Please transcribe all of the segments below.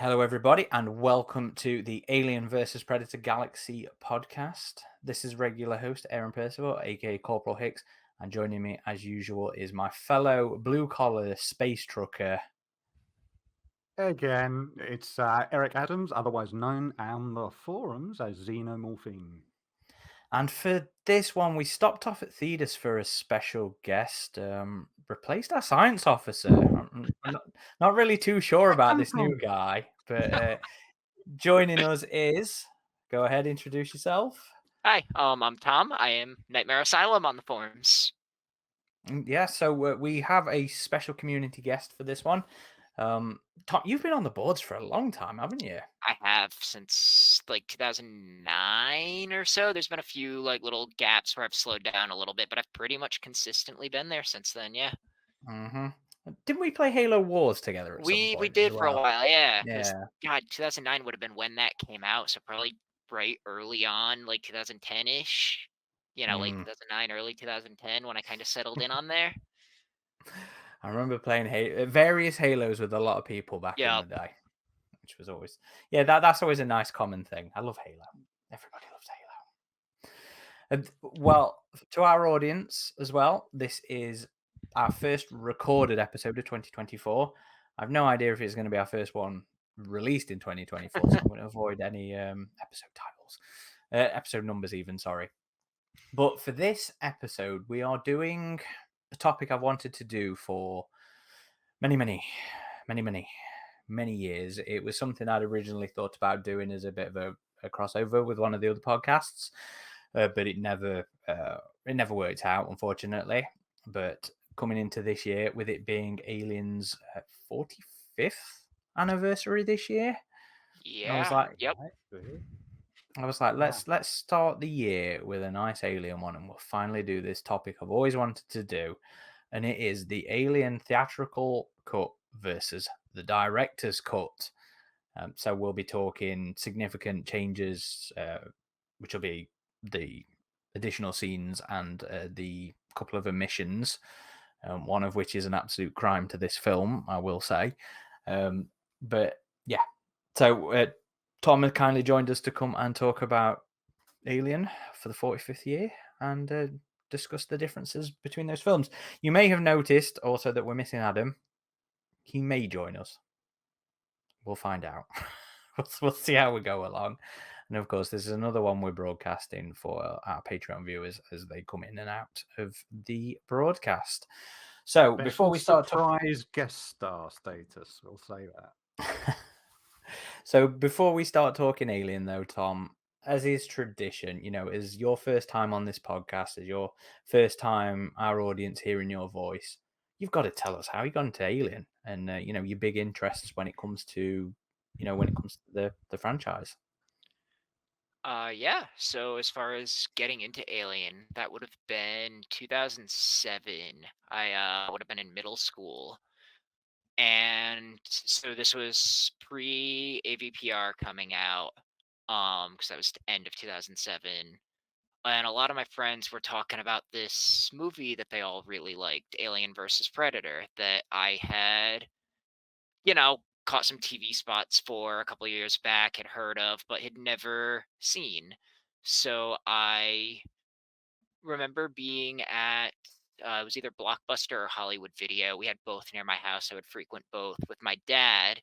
Hello, everybody, and welcome to the Alien versus Predator Galaxy podcast. This is regular host Aaron Percival, aka Corporal Hicks, and joining me, as usual, is my fellow blue collar space trucker. Again, it's Eric Adams, otherwise known on the forums as Xenomorphine. And for this one, we stopped off at Thetis for a special guest, replaced our science officer. I'm not really too sure about this new guy, but joining us is. Go ahead, introduce yourself. Hi, I'm Tom. I am Nightmare Asylum on the forums. Yeah, so we have a special community guest for this one. Tom, you've been on the boards for a long time, haven't you? I have since like 2009 or so. There's been a few like little gaps where I've slowed down a little bit, but I've pretty much consistently been there since then. Yeah, hmm Didn't we play Halo Wars together at some we point as did for a well? while. Yeah, because Yeah. God, 2009 would have been when that came out, so probably right early on, like 2010 ish. Late Mm. 2009, early 2010, when I kind of settled in on there. I remember playing various Halos with a lot of people back in Yeah. the day, which was always that's always a nice common thing. I love Halo. Everybody loves Halo. And well, to our audience as well, this is our first recorded episode of 2024. I've no idea if it's going to be our first one released in 2024, so I'm going to avoid any episode titles, episode numbers even, sorry. But for this episode, we are doing a topic I've wanted to do for many, many, many, many, many years. It was something I'd originally thought about doing as a bit of a crossover with one of the other podcasts, but it never worked out, unfortunately. But coming into this year, with it being Alien's 45th anniversary this year, I was Yeah. like, Yep. Wow. let's start the year with a nice Alien one, and we'll finally do this topic I've always wanted to do, and it is the Alien theatrical cut versus the director's cut. So we'll be talking significant changes, which will be the additional scenes and the couple of omissions, one of which is an absolute crime to this film, I will say. But yeah, so Tom has kindly joined us to come and talk about Alien for the 45th year and discuss the differences between those films. You may have noticed also that we're missing Adam. He may join us. We'll find out. We'll see how we go along. And of course, this is another one we're broadcasting for our Patreon viewers as they come in and out of the broadcast. So before we start surprise guest star status, we'll say that. So before we start talking Alien, though, Tom, as is tradition, as your first time on this podcast, as your first time our audience hearing your voice, you've got to tell us how you got into Alien and your big interests when it comes to the franchise. Yeah. So as far as getting into Alien, that would have been 2007. I would have been in middle school. And so this was pre AVPR coming out. Because that was the end of 2007. And a lot of my friends were talking about this movie that they all really liked, Alien versus Predator, that I had caught some TV spots for a couple of years back, had heard of, but had never seen. So I remember being at it was either Blockbuster or Hollywood Video. We had both near my house. I would frequent both with my dad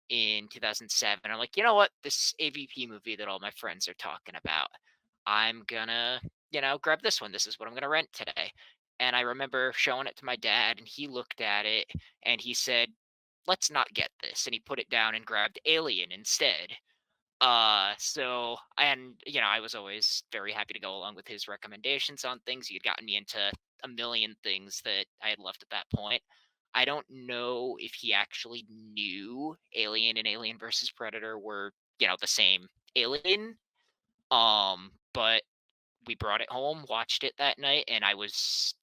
in 2007. I'm like, you know what? This AVP movie that all my friends are talking about, I'm gonna, grab this one. This is what I'm gonna rent today. And I remember showing it to my dad, and he looked at it and he said, let's not get this. And he put it down and grabbed Alien instead. I was always very happy to go along with his recommendations on things. He had gotten me into a million things that I had loved at that point. I don't know if he actually knew Alien and Alien versus Predator were, the same alien. But we brought it home, watched it that night, and I was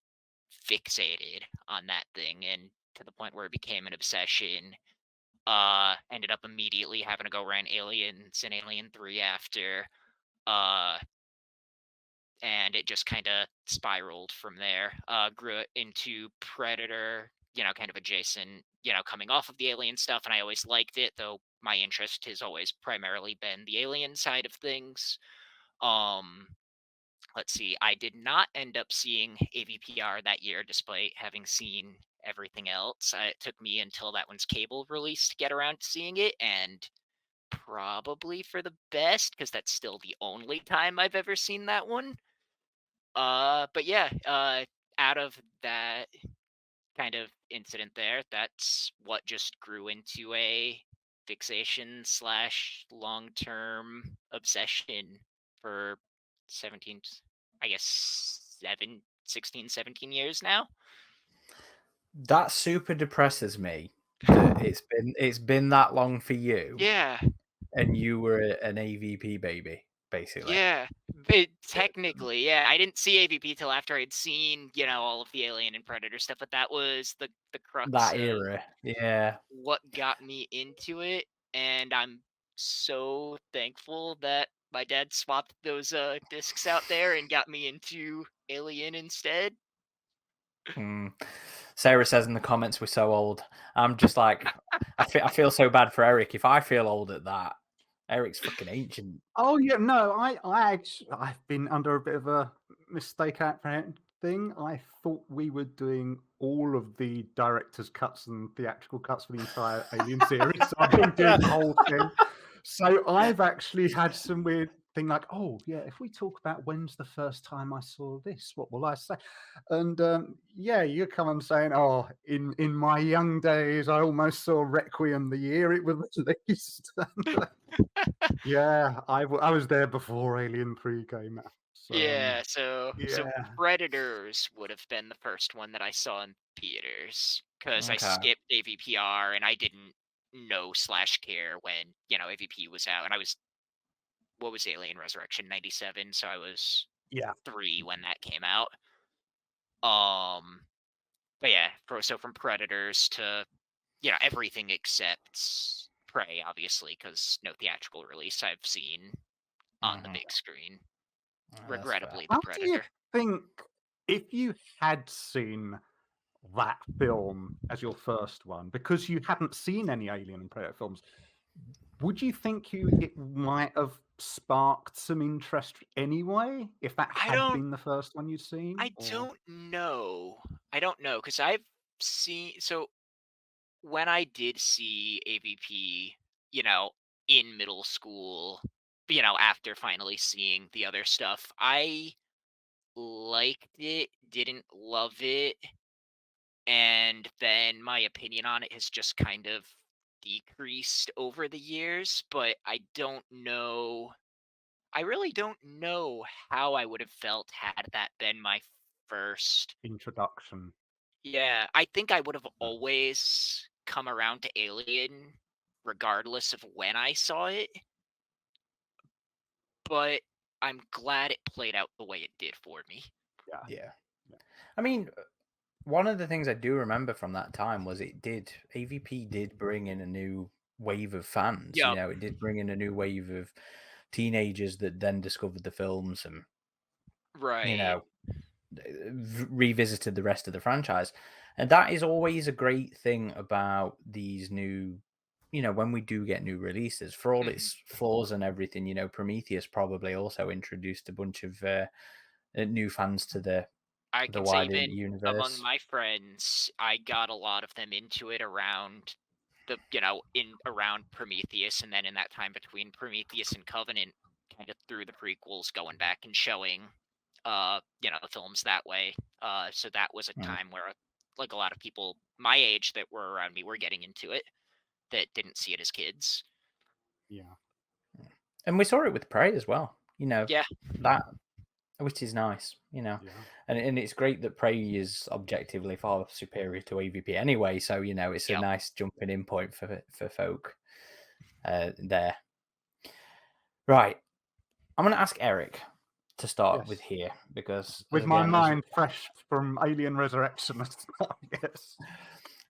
fixated on that thing, and to the point where it became an obsession. Ended up immediately having to go rent Aliens and Alien 3 after. Uh, and it just kind of spiraled from there. Grew it into Predator, kind of adjacent, coming off of the Alien stuff, and I always liked it, though my interest has always primarily been the Alien side of things. Um, let's see, I did not end up seeing AVPR that year, despite having seen everything else. It took me until that one's cable release to get around to seeing it, and probably for the best, because that's still the only time I've ever seen that one. But yeah, out of that kind of incident there, that's what just grew into a fixation slash long term obsession for 17, I guess 16, 17 years now. That super depresses me that it's been that long for you, Yeah, and you were an AVP baby, basically. yeah. But technically, yeah, I didn't see AVP till after I'd seen, all of the Alien and Predator stuff, but that was the crux That of era, yeah. what got me into it, and I'm so thankful that my dad swapped those discs out there and got me into Alien instead. Sarah says in the comments we're so old. I'm just like, I feel so bad for Eric. If I feel old at that, Eric's fucking ancient. Oh yeah, no, I've been under a bit of a mistake apprehending thing. I thought we were doing all of the director's cuts and theatrical cuts for the entire Alien series. So I've been doing the whole thing. So I've actually had some weird thing like, oh yeah, if we talk about when's the first time I saw this, what will I say? And yeah, you come and saying, oh, in my young days, I almost saw Requiem the year it was released. Yeah, I was there before Alien 3 came out. So, Yeah, so yeah. Predators would have been the first one that I saw in theaters because I Okay. skipped AVPR and I didn't know slash care when AVP was out, and I was what was Alien Resurrection 97, so I was Yeah. 3 when that came out. Um, but yeah, so from Predators to everything except Prey, obviously, because no theatrical release I've seen on the Mhm. big screen. That's fair. Regrettably, The How do you Predator. think if you had seen that film as your first one, because you hadn't seen any Alien and Predator films, would you think it might have sparked some interest anyway if that I had don't been the first one you'd seen? I Or don't know. I don't know because I've seen so when I did see AVP, you know, in middle school, after finally seeing the other stuff, I liked it, didn't love it, and then my opinion on it has just kind of decreased over the years, but I really don't know how I would have felt had that been my first. introduction? Yeah, I think I would have No. always come around to Alien regardless of when I saw it, but I'm glad it played out the way it did for me. Yeah. Yeah. Yeah. I mean, one of the things I do remember from that time was AVP did bring in a new wave of fans. Yep, It did bring in a new wave of teenagers that then discovered the films and, you right. know, revisited the rest of the franchise. And that is always a great thing about these new, when we do get new releases, for all Mhm. its flaws and everything, Prometheus probably also introduced a bunch of new fans to I the can say wider even among universe. my friends, I got a lot of them into it around in around Prometheus, and then in that time between Prometheus and Covenant, kind of through the prequels, going back and showing, the films that way. So that was a Mm. time where, like a lot of people my age that were around me were getting into it that didn't see it as kids. Yeah. And we saw it with Prey as well, Yeah, that, which is nice, Yeah. and it's great that Prey is objectively far superior to AVP anyway. So it's a yep. nice jumping in point for folk there. Right, I'm going to ask Eric to start with Yes. here because, With my again, mind fresh from Alien Resurrection as well, yes.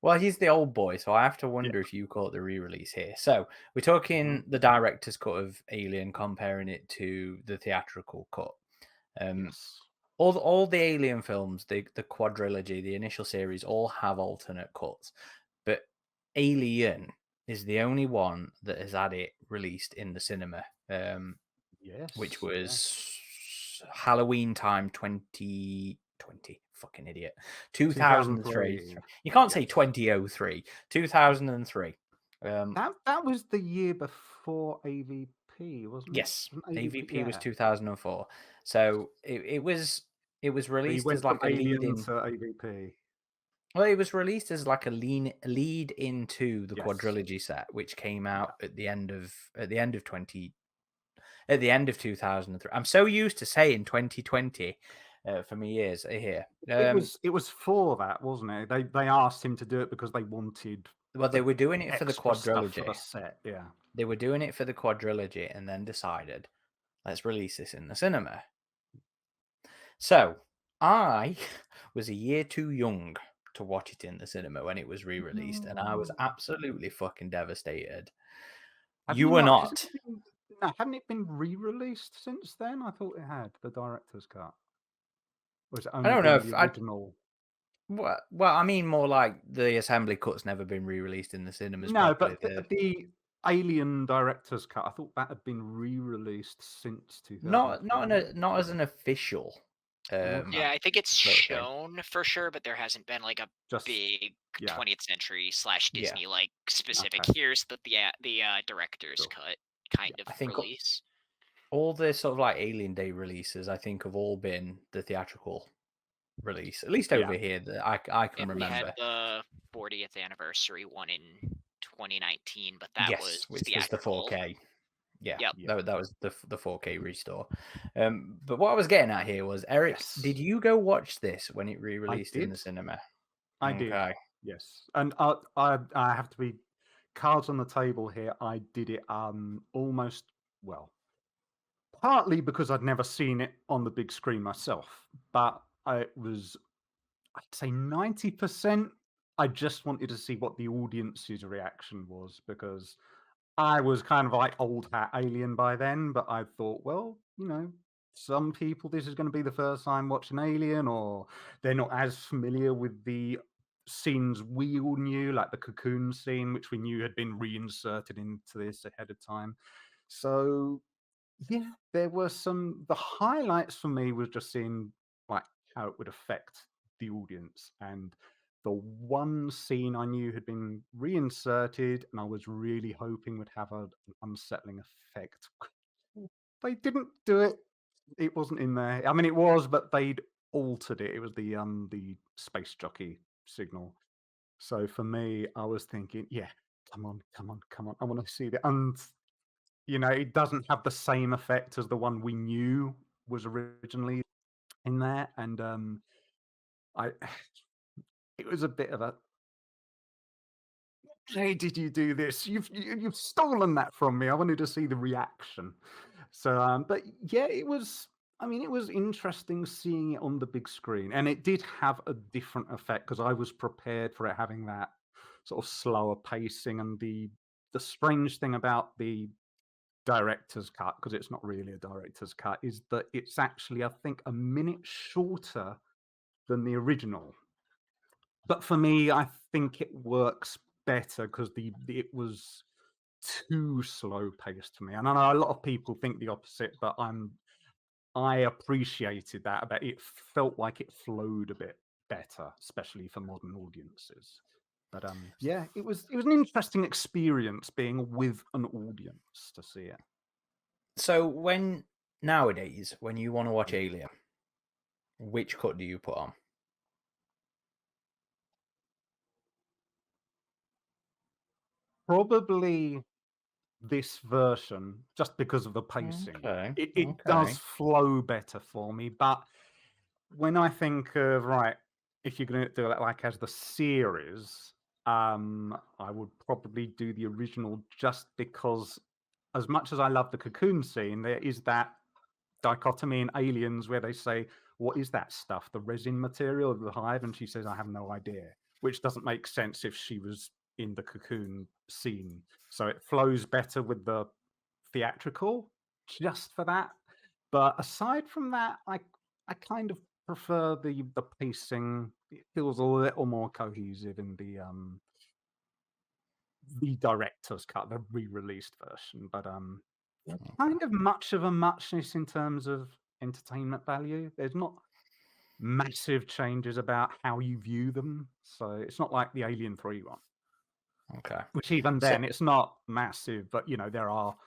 well, he's the old boy, so I have to Yeah. wonder if you caught the re-release here. So we're Mhm. talking the director's cut of Alien, comparing it to the theatrical cut. Yes. All the Alien films, the quadrilogy, the initial series, all have alternate cuts, but Alien is the only one that has had it released in the cinema, which Yes. was Halloween time 2020. Fucking idiot. 2003. 2003. You can't say Yes. 2003. 2003. That was the year before AvP, wasn't it? Yes, Wasn't AvP was yeah. 2004. So it was So you released went as from like a lead Alien in. to AvP. Well, it was released as like a lead into the Yes. quadrilogy set, which came out Yeah. at the end of 2003. I'm so used to saying 2020 for me years here. It was for that, wasn't it? They asked him to do it because they wanted Well, they were doing it for the extra stuff for quadrilogy. the set. Yeah. They were doing it for the quadrilogy, and then decided, let's release this in the cinema. So I was a year too young to watch it in the cinema when it was re-released, and I was absolutely fucking devastated. You were not. Hadn't it been re-released since then? I thought it had the director's cut. Or has it I only don't know been if the I. original? Well, I mean more like the assembly cut's never been re-released in the cinemas No, properly. but the Alien director's cut, I thought that had been re-released since Not 2003. not as an official. Okay. Yeah, I think it's sort of thing. shown for sure, but there hasn't been like a Just big yeah. 20th century / Yeah. Disney like specific. Okay. Here's the director's Sure. cut kind of I think release. all the sort of like Alien Day releases, I think, have all been the theatrical release, at least over here that I can And we had remember. the 40th anniversary one in 2019, but that Yes, was which was the theatrical. 4K. Yeah, Yep. that was the 4K restore. But what I was getting at here was, Eric, Yes. did you go watch this when it re-released in the did. cinema? I did. Okay. Yes. And I have to be cards on the table here. I did it almost partly because I'd never seen it on the big screen myself, but I'd say 90%. I just wanted to see what the audience's reaction was because I was kind of like old hat Alien by then, but I thought, well, some people this is going to be the first time watching Alien, or they're not as familiar with the scenes we all knew, like the cocoon scene, which we knew had been reinserted into this ahead of time. So yeah, there were the highlights for me was just seeing like how it would affect the audience, and the one scene I knew had been reinserted and I was really hoping would have an unsettling effect. They didn't do it. It wasn't in there. I mean, it was, but they'd altered it. It was the space jockey signal. So for me, I was thinking, yeah, come on, come on, come on. I want to see that. And it doesn't have the same effect as the one we knew was originally in there. And I it was a bit of a, hey, did you do this? You've stolen that from me. I wanted to see the reaction. So, but yeah, it was. I mean, it was interesting seeing it on the big screen, and it did have a different effect because I was prepared for it having that sort of slower pacing. And the strange thing about the director's cut, because it's not really a director's cut, is that it's actually, I think, a minute shorter than the original. But for me, I think it works better because it was too slow paced for me. And I know a lot of people think the opposite, but I appreciated that. But it felt like it flowed a bit better, especially for modern audiences. But yeah, it was an interesting experience being with an audience to see it. So nowadays, when you want to watch Alien, which cut do you put on? Probably this version, just because of the pacing. Okay. It does flow better for me. But when I think of, right, if you're going to do it like as the series, I would probably do the original, just because as much as I love the cocoon scene, there is that dichotomy in Aliens where they say, what is that stuff? The resin material of the hive? And she says, I have no idea, which doesn't make sense if she was in the cocoon scene. So it flows better with the theatrical just for that. But aside from that, I kind of prefer the pacing. It feels a little more cohesive in the director's cut, the re-released version, but Okay. kind of much of a muchness in terms of entertainment value. There's not massive changes about how you view them, so it's not like the Alien 3 one, Okay. which even So- then it's not massive, but there are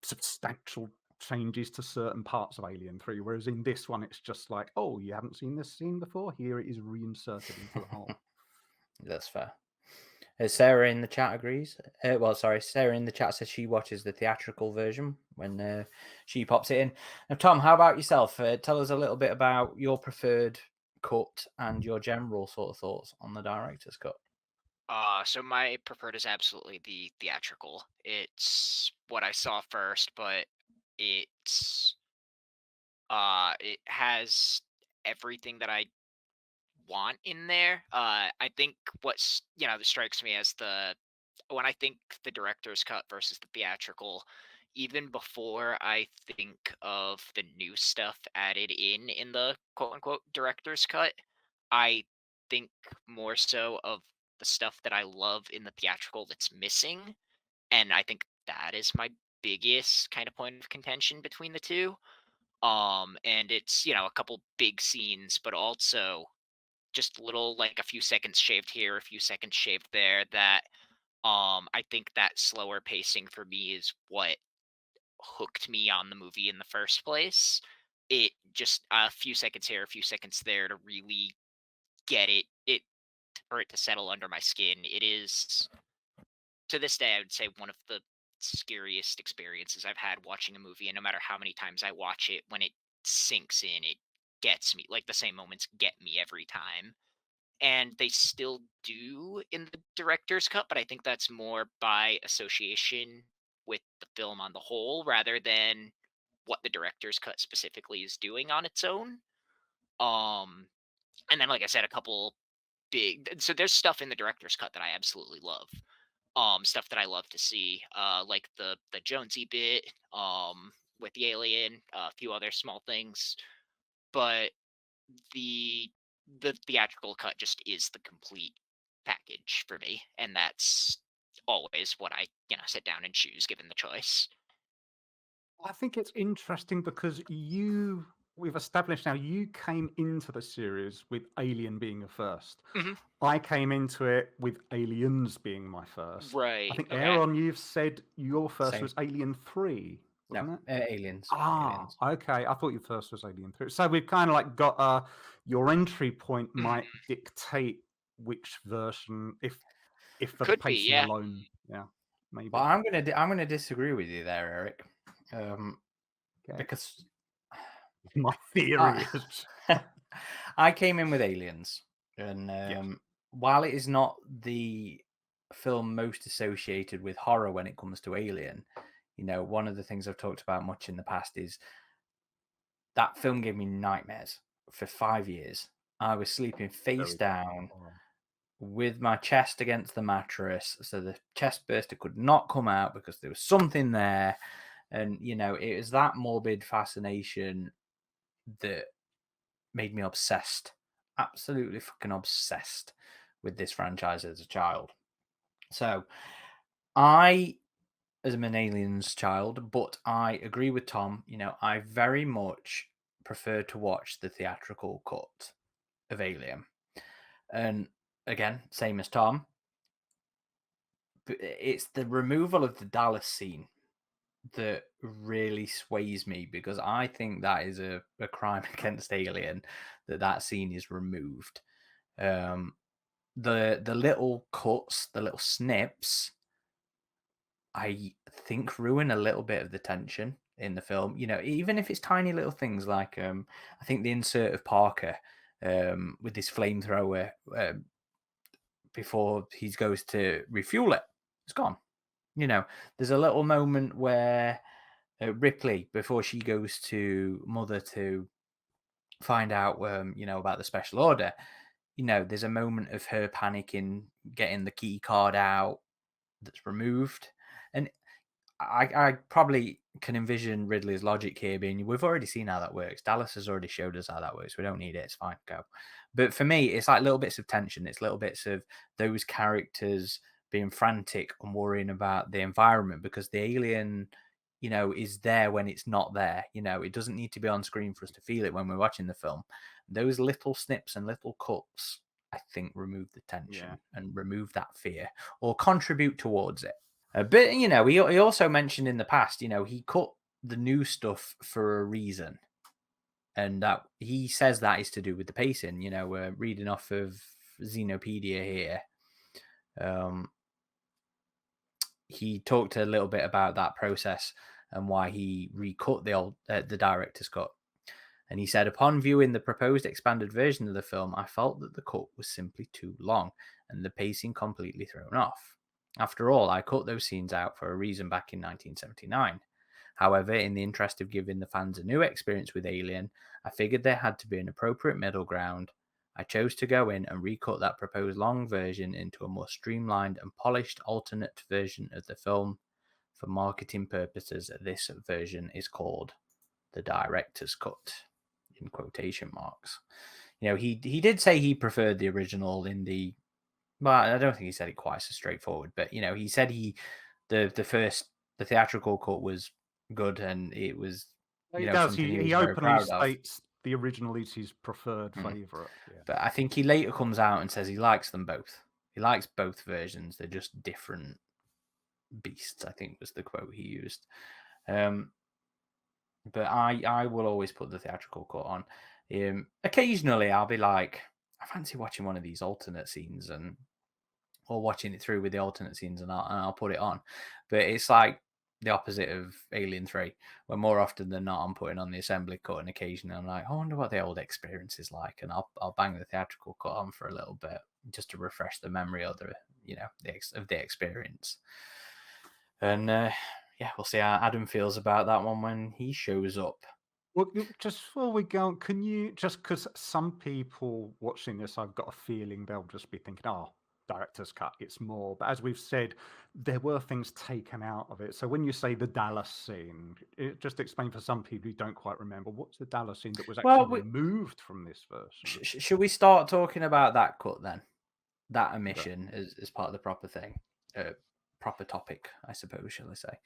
substantial changes to certain parts of Alien 3, whereas in this one it's just like, oh, you haven't seen this scene before? Here it is reinserted into the whole. That's fair. Sarah in the chat agrees. Sarah in the chat says she watches the theatrical version when she pops it in. Now, Tom, how about yourself? Tell us a little bit about your preferred cut and your general sort of thoughts on the director's cut. So my preferred is absolutely the theatrical. It's what I saw first, but it's it has everything that I want in there. I think what's that strikes me as the when I think the director's cut versus the theatrical, even before I think of the new stuff added in the quote unquote director's cut, I think more so of the stuff that I love in the theatrical that's missing. And I think that is my biggest kind of point of contention between the two. And it's, a couple big scenes, but also just little like a few seconds shaved here, a few seconds shaved there that I think that slower pacing for me is what hooked me on the movie in the first place. It just a few seconds here, a few seconds there to really get it for it to settle under my skin. It is to this day, I would say one of the scariest experiences I've had watching a movie, and no matter how many times I watch it, when it sinks in, it gets me. Like the same moments get me every time. And they still do in the director's cut, but I think that's more by association with the film on the whole rather than what the director's cut specifically is doing on its own. Um and then like I said, a couple so there's stuff in the director's cut that I absolutely love. Stuff that I love to see, like the Jonesy bit, with the alien, a few other small things. But the the theatrical cut just is the complete package for me, and that's always what I sit down and choose given the choice. I think it's interesting because we've established now you came into the series with Alien being your first. Mhm. I came into it with Aliens being my first. I Right. think Okay. Aaron, you've said your first Same. was Alien 3, No, wasn't it? aliens. Ah, Aliens. okay. I thought your first was Alien 3. So we've kind of like got your entry point might dictate which version, if for the Could be, pacing yeah. alone. Yeah, maybe. But I'm gonna disagree with you there, Eric, Okay. because My theory is I came in with Aliens, and Yes. while it is not the film most associated with horror when it comes to Alien, one of the things I've talked about much in the past is that film gave me nightmares for 5 years. I was sleeping face Very down horror. with my chest against the mattress, so the chest burster could not come out because there was something there. And it was that morbid fascination that made me obsessed, absolutely fucking obsessed with this franchise as a child. So I, as an Aliens child, but I agree with Tom. I very much prefer to watch the theatrical cut of Alien, and again, same as Tom. It's the removal of the Dallas scene that really sways me, because I think that is a crime against Alien that scene is removed. The little cuts, the little snips, I think ruin a little bit of the tension in the film. Even if it's tiny little things like I think the insert of Parker with his flamethrower before he goes to refuel it, it's gone. There's a little moment where Ripley, before she goes to Mother to find out, about the special order, there's a moment of her panicking, getting the key card out that's removed. And I probably can envision Ridley's logic here being, we've already seen how that works. Dallas has already showed us how that works. We don't need it. It's fine. Go. But for me, it's like little bits of tension. It's little bits of those characters being frantic and worrying about the environment, because the alien, is there when it's not there. It doesn't need to be on screen for us to feel it when we're watching the film. Those little snips and little cuts, I think, remove the tension and remove that fear, or contribute towards it. But he also mentioned in the past, he cut the new stuff for a reason, and that he says that is to do with the pacing. We're reading off of Xenopedia here. He talked a little bit about that process and why he recut the director's cut. And he said, upon viewing the proposed expanded version of the film, I felt that the cut was simply too long and the pacing completely thrown off. After all, I cut those scenes out for a reason back in 1979. However, in the interest of giving the fans a new experience with Alien, I figured there had to be an appropriate middle ground. I chose to go in and recut that proposed long version into a more streamlined and polished alternate version of the film. For marketing purposes, this version is called the director's cut, in quotation marks. He did say he preferred the original well, I don't think he said it quite so straightforward, but he said the theatrical cut was good, and it was He does. something he He was very openly proud of. states the original is his preferred favorite. Yeah. But I think he later comes out and says he likes them both. He likes both versions. They're just different beasts, I think was the quote he used. But I will always put the theatrical cut on. Occasionally I'll be like, I fancy watching one of these alternate scenes, or watching it through with the alternate scenes, and I'll put it on. But it's like the opposite of Alien 3, where more often than not I'm putting on the assembly cut, and occasionally I'm like, I wonder what the old experience is like, and I'll bang the theatrical cut on for a little bit just to refresh the memory of the experience. And we'll see how Adam feels about that one when he shows up. Well, just before we go, can you, just because some people watching this, I've got a feeling they'll just be thinking, oh, director's cut, it's more. But as we've said, there were things taken out of it. So when you say the Dallas scene, just explain for some people who don't quite remember, what's the Dallas scene that was actually removed from this version? Should we start talking about that cut then? That omission as part of the proper thing, proper topic, I suppose, shall I say.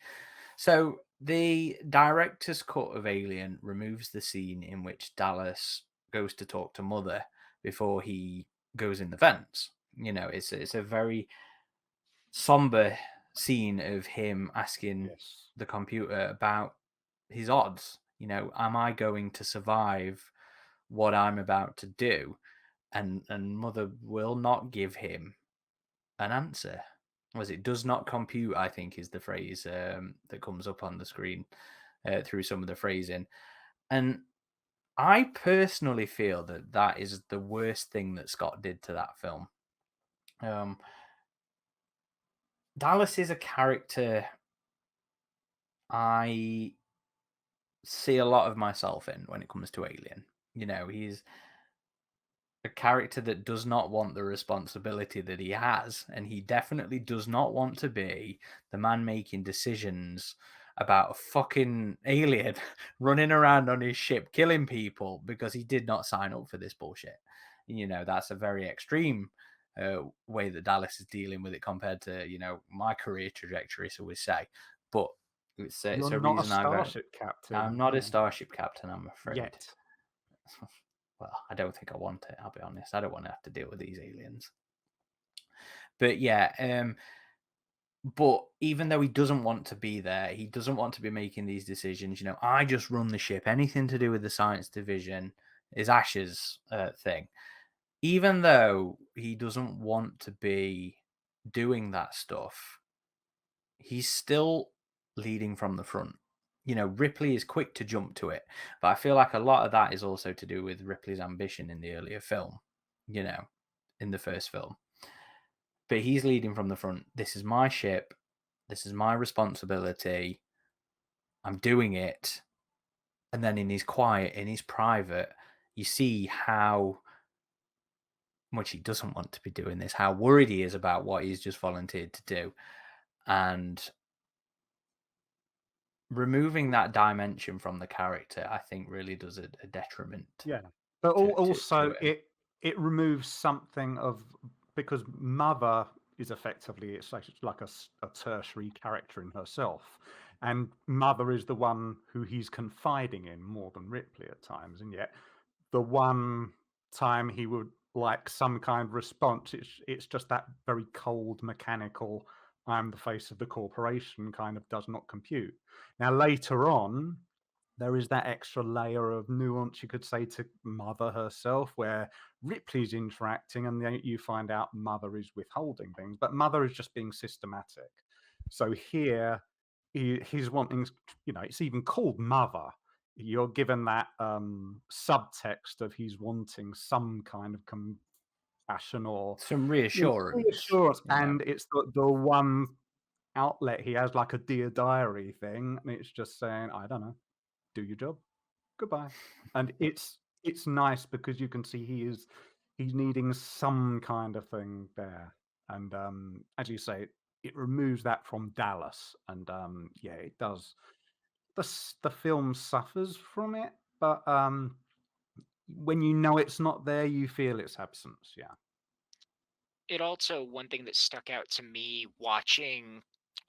So the director's cut of Alien removes the scene in which Dallas goes to talk to Mother before he goes in the vents. It's a very somber scene of him asking the computer about his odds. Am I going to survive what I'm about to do? And Mother will not give him an answer. It does not compute, I think, is the phrase that comes up on the screen through some of the phrasing. And I personally feel that is the worst thing that Scott did to that film. Dallas is a character I see a lot of myself in when it comes to Alien. He's a character that does not want the responsibility that he has, and he definitely does not want to be the man making decisions about a fucking alien running around on his ship killing people because he did not sign up for this bullshit. That's a very extreme way that Dallas is dealing with it compared to my career trajectory, so we say. But it's a not reason a starship captain. I'm not a starship captain, I'm afraid. Yet. Well, I don't think I want it, I'll be honest. I don't want to have to deal with these aliens. But yeah, but even though he doesn't want to be there, he doesn't want to be making these decisions. I just run the ship. Anything to do with the science division is Ash's thing. Even though he doesn't want to be doing that stuff, he's still leading from the front. Ripley is quick to jump to it, but I feel like a lot of that is also to do with Ripley's ambition in the earlier film, in the first film. But he's leading from the front. This is my ship. This is my responsibility. I'm doing it. And then in his quiet, in his private, you see how much he doesn't want to be doing this, how worried he is about what he's just volunteered to do. And removing that dimension from the character, I think, really does a detriment. Yeah, but also it removes something of, because Mother is effectively, it's like a tertiary character in herself. And Mother is the one who he's confiding in more than Ripley at times. And yet the one time he would like some kind of response, it's just that very cold, mechanical, I'm the face of the corporation kind of does not compute. Now, later on, there is that extra layer of nuance, you could say, to Mother herself, where Ripley's interacting and then you find out Mother is withholding things, but Mother is just being systematic. So here, he's wanting, it's even called Mother. You're given that subtext of he's wanting some kind of compassion or Some reassurance. reassurance, and it's the one outlet he has, like a Dear Diary thing, and it's just saying, I don't know, do your job, goodbye. And it's nice because you can see he's needing some kind of thing there. And as you say, it removes that from Dallas, and yeah, it does. The film suffers from it, but when you know it's not there, you feel its absence. Yeah. It also, one thing that stuck out to me watching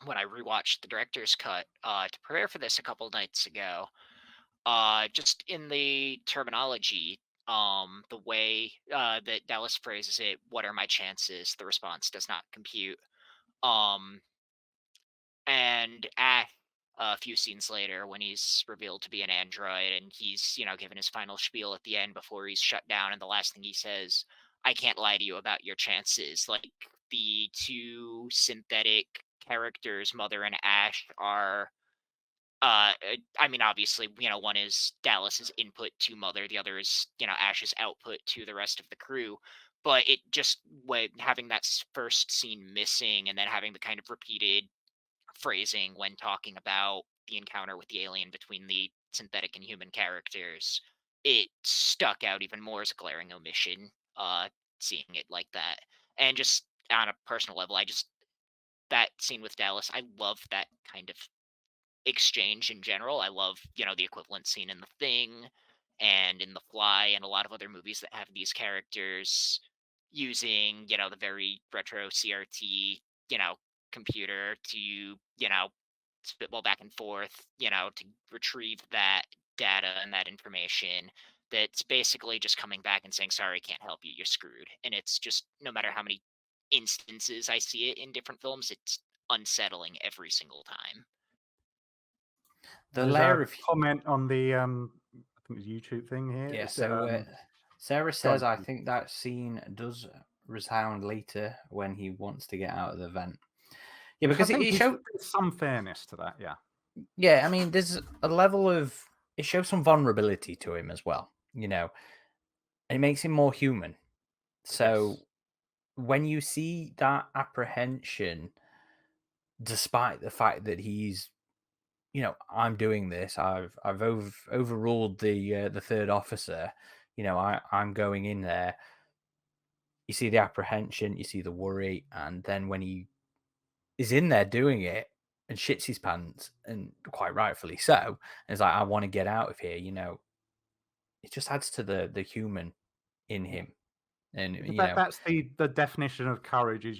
when I rewatched the director's cut to prepare for this a couple nights ago, just in the terminology, the way that Dallas phrases it, "What are my chances?" The response does not compute. Um, and Ash, a few scenes later, when he's revealed to be an android and he's, given his final spiel at the end before he's shut down, and the last thing he says, "I can't lie to you about your chances." Like, the two synthetic characters, Mother and Ash, are I mean, obviously, one is Dallas's input to Mother, the other is, Ash's output to the rest of the crew. But it just, having that first scene missing and then having the kind of repeated phrasing when talking about the encounter with the alien between the synthetic and human characters, it stuck out even more as a glaring omission, seeing it like that. And just on a personal level, that scene with Dallas, I love that kind of exchange in general. I love, the equivalent scene in The Thing and in The Fly and a lot of other movies that have these characters using, the very retro CRT, you know, computer to, spitball back and forth, to retrieve that data and that information that's basically just coming back and saying, "Sorry, can't help you, you're screwed." And it's just, no matter how many instances I see it in different films, it's unsettling every single time. The There's layer a of comment on the I think it's YouTube thing here. yeah. It's, So Sarah go says, on. I think that scene does resound later when he wants to get out of the vent. Yeah, Which I because it think shows. there's some fairness to that. Yeah. Yeah, I mean, there's a level of it shows some vulnerability to him as well. It makes him more human. So Yes. when you see that apprehension, despite the fact that he's, I'm doing this. I've overruled the third officer. I'm going in there. You see the apprehension, you see the worry, and then when he is in there doing it and shits his pants, and quite rightfully so, and it's like, I want to get out of here. It just adds to the human in him, and But that's the definition of courage is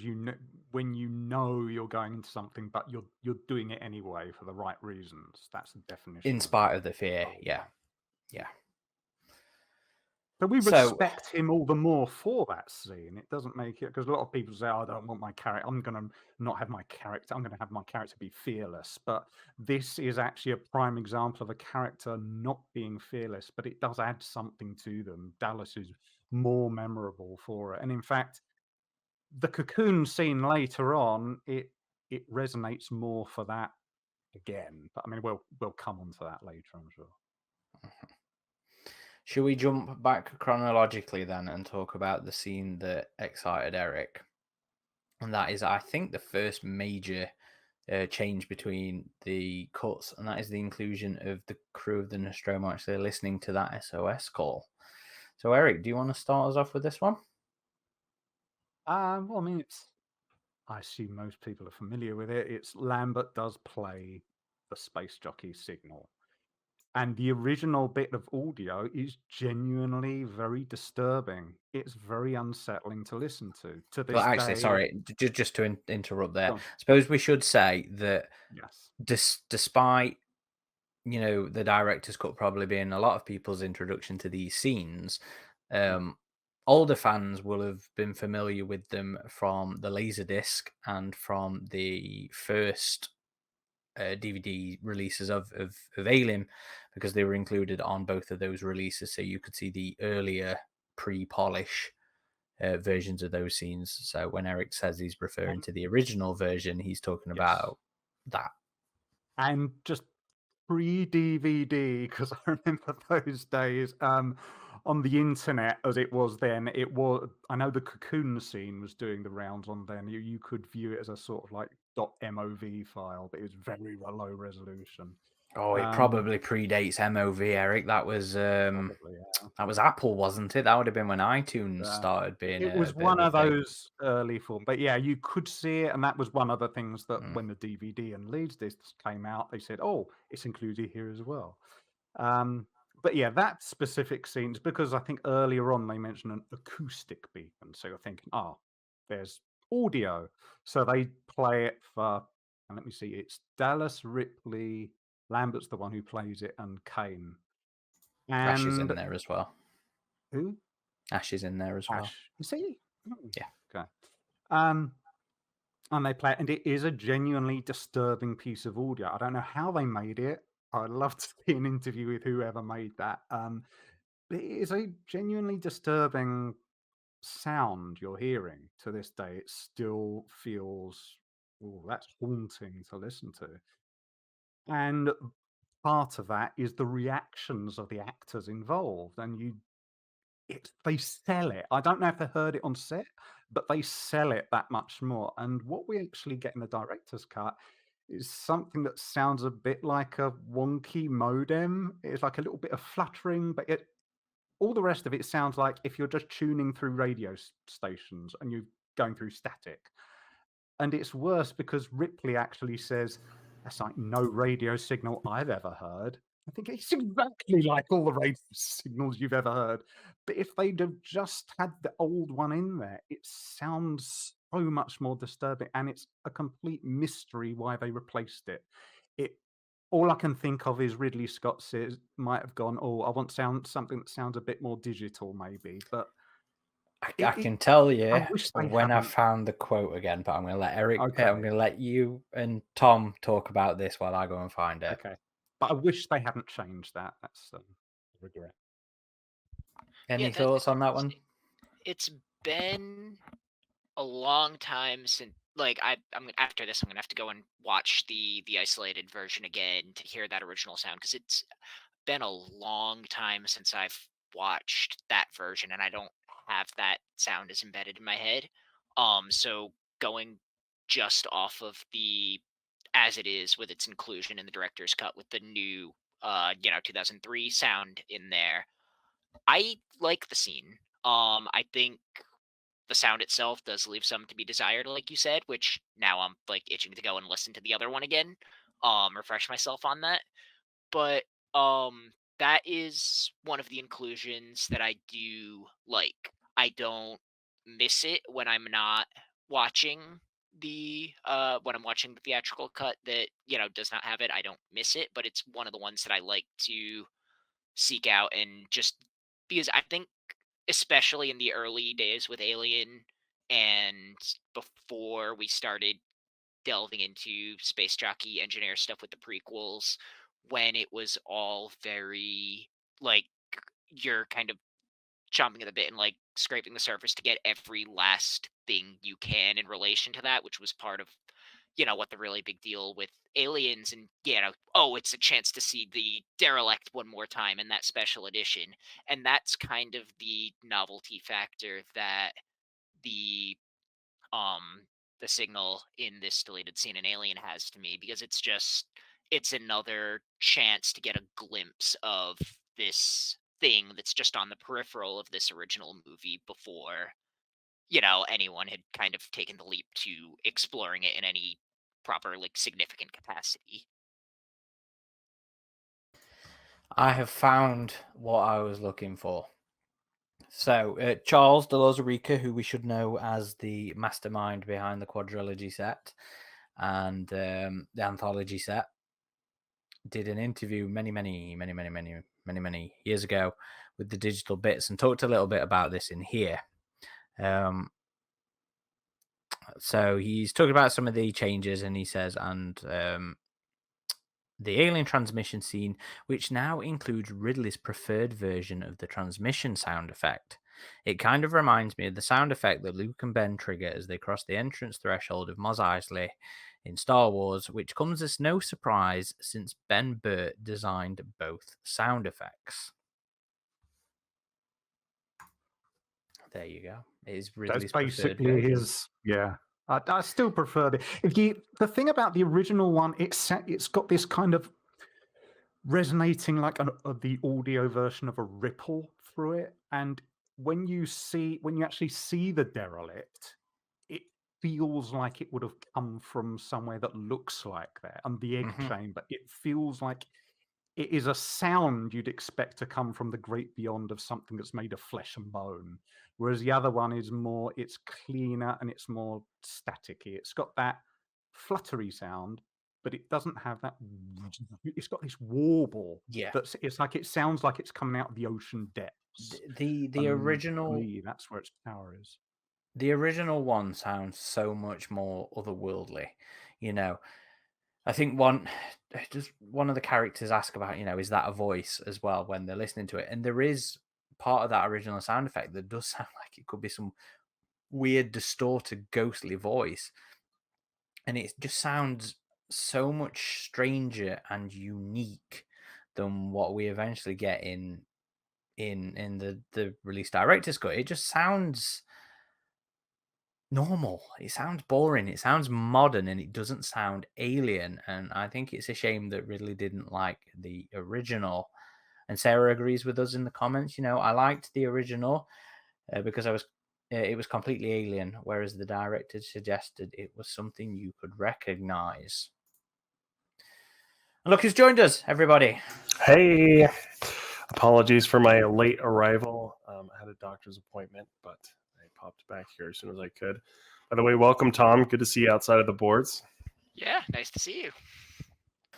when you know you're going into something, but you're doing it anyway for the right reasons. That's the definition in of spite of the fear. courage. Yeah. But we So respect him all the more for that scene. It doesn't make it, because a lot of people say, "Oh, I don't want my character. I'm going to not have my character. I'm going to have my character be fearless." But this is actually a prime example of a character not being fearless, but it does add something to them. Dallas is more memorable for it. And in fact, the cocoon scene later on, it resonates more for that again. But I mean, we'll come on to that later, I'm sure. should we jump back chronologically then and talk about the scene that excited Eric? And that is, I think, the first major change between the cuts, and that is the inclusion of the crew of the Nostromo actually listening to that SOS call. So, Eric, do you want to start us off with this one? Well, I mean, I assume most people are familiar with it. It's Lambert does play the space jockey signal. And the original bit of audio is genuinely very disturbing. It's very unsettling to listen to. To Well, this actually, day, sorry, just to interrupt there. Go on. Suppose we should say that Yes. despite the director's cut probably being a lot of people's introduction to these scenes, older fans will have been familiar with them from the Laserdisc and from the first DVD releases of Alien, because they were included on both of those releases, so you could see the earlier pre-polish versions of those scenes. So when Eric says he's referring to the original version, he's talking Yes. about that. And just pre-DVD, because I remember those days, on the internet as it was then, I know the Cocoon scene was doing the rounds on then. You could view it as a sort of like .mov file, but it was very low resolution. Oh, it probably predates MOV, Eric. That was Probably, yeah. that was Apple, wasn't it? That would have been when iTunes started being It a was bit one of of a thing. those early form, but yeah, you could see it, and that was one of the things that Mm. when the DVD and Leeds discs came out, they said, "Oh, it's included here as well." But yeah, that specific scenes, because I think earlier on they mentioned an acoustic beacon, so you're thinking, "Oh, there's audio," so they play it for. And let me see, it's Dallas Ripley. Lambert's the one who plays it, and Kane. Ash is And in there as well. who? Ash is in there as well. Ash. You see? Yeah. Okay. And they play it, and it is a genuinely disturbing piece of audio. I don't know how they made it. I'd love to see an interview with whoever made that. But it is a genuinely disturbing sound you're hearing to this day. It still feels, oh, that's haunting to listen to. And part of that is the reactions of the actors involved, and they sell it. I don't know if they heard it on set, but they sell it that much more. And what we actually get in the director's cut is something that sounds a bit like a wonky modem. It's like a little bit of fluttering, but all the rest of it sounds like if you're just tuning through radio stations and you're going through static. And it's worse because Ripley actually says, "That's like no radio signal I've ever heard." I think it's exactly like all the radio signals you've ever heard. But if they'd have just had the old one in there, it sounds so much more disturbing. And it's a complete mystery why they replaced it. All I can think of is Ridley Scott might have gone, "Oh, I want something that sounds a bit more digital, maybe." But I can tell you I wish they when I hadn't. found the quote again, but I'm going to let Eric. Okay. I'm going to let you and Tom talk about this while I go and find it. Okay. But I wish they hadn't changed that. That's a regret. Any thoughts on that one? It's been a long time since, like, after this, I'm gonna have to go and watch the isolated version again to hear that original sound, because it's been a long time since I've watched that version, and I don't have that sound as embedded in my head. So going just off of the as it is with its inclusion in the director's cut with the new 2003 sound in there, I like the scene. I think the sound itself does leave some to be desired, like you said, which now I'm like itching to go and listen to the other one again, refresh myself on that. But that is one of the inclusions that I do like. I don't miss it when I'm not watching when I'm watching the theatrical cut that does not have it. I don't miss it, but it's one of the ones that I like to seek out, and just because I think, especially in the early days with Alien and before we started delving into space jockey engineer stuff with the prequels, when it was all very like you're kind of chomping at the bit and like scraping the surface to get every last thing you can in relation to that, which was part of what the really big deal with Aliens, and oh, it's a chance to see the derelict one more time in that special edition. And that's kind of the novelty factor that the um the signal in this deleted scene in Alien has to me, because it's another chance to get a glimpse of this thing that's just on the peripheral of this original movie before anyone had kind of taken the leap to exploring it in any proper, like, significant capacity. I have found what I was looking for. So, Charles de Lozarica, who we should know as the mastermind behind the quadrilogy set and the anthology set, did an interview many years ago with the Digital Bits and talked a little bit about this in here. So he's talking about some of the changes, and he says, and the alien transmission scene, which now includes Ridley's preferred version of the transmission sound effect. It kind of reminds me of the sound effect that Luke and Ben trigger as they cross the entrance threshold of Mos Eisley in Star Wars, which comes as no surprise since Ben Burt designed both sound effects. There you go. It is Ridley's That's preferred basically version. his. Yeah, I still prefer the thing about the original one. It's got this kind of resonating like the audio version of a ripple through it, and when you actually see the derelict, it feels like it would have come from somewhere that looks like that, and the egg chamber. It feels like it is a sound you'd expect to come from the great beyond of something that's made of flesh and bone. Whereas the other one is more, it's cleaner and it's more staticky. It's got that fluttery sound, but it doesn't have that. It's got this warble. Yeah. It's like it sounds like it's coming out of the ocean depths. The original, for me, that's where its power is. The original one sounds so much more otherworldly, you know. I think one of the characters ask about, is that a voice as well when they're listening to it, and there is part of that original sound effect that does sound like it could be some weird, distorted, ghostly voice, and it just sounds so much stranger and unique than what we eventually get in the release director's cut. It just sounds normal. It sounds boring. It sounds modern, and it doesn't sound alien. And I think it's a shame that Ridley didn't like the original. And Sarah agrees with us in the comments. I liked the original because it was completely alien, whereas the director suggested it was something you could recognize. And look who's joined us, everybody. Hey, apologies for my late arrival. I had a doctor's appointment, but I popped back here as soon as I could. By the way, welcome, Tom. Good to see you outside of the boards. Yeah, nice to see you.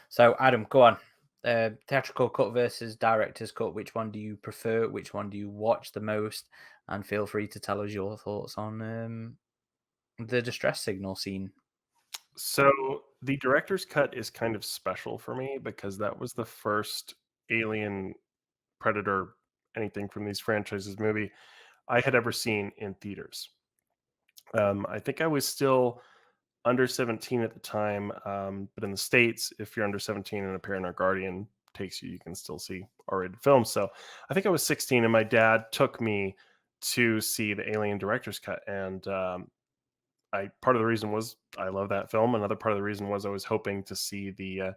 So, Adam, go on. Theatrical cut versus director's cut. Which one do you prefer? Which one do you watch the most? And feel free to tell us your thoughts on the distress signal scene. So the director's cut is kind of special for me because that was the first Alien, Predator, anything from these franchises movie I had ever seen in theaters. I think I was still under 17 at the time, but in the States, if you're under 17 and a parent or guardian takes you, you can still see R-rated films. So I think I was 16, and my dad took me to see the Alien director's cut, and part of the reason was I love that film. Another part of the reason was I was hoping to see the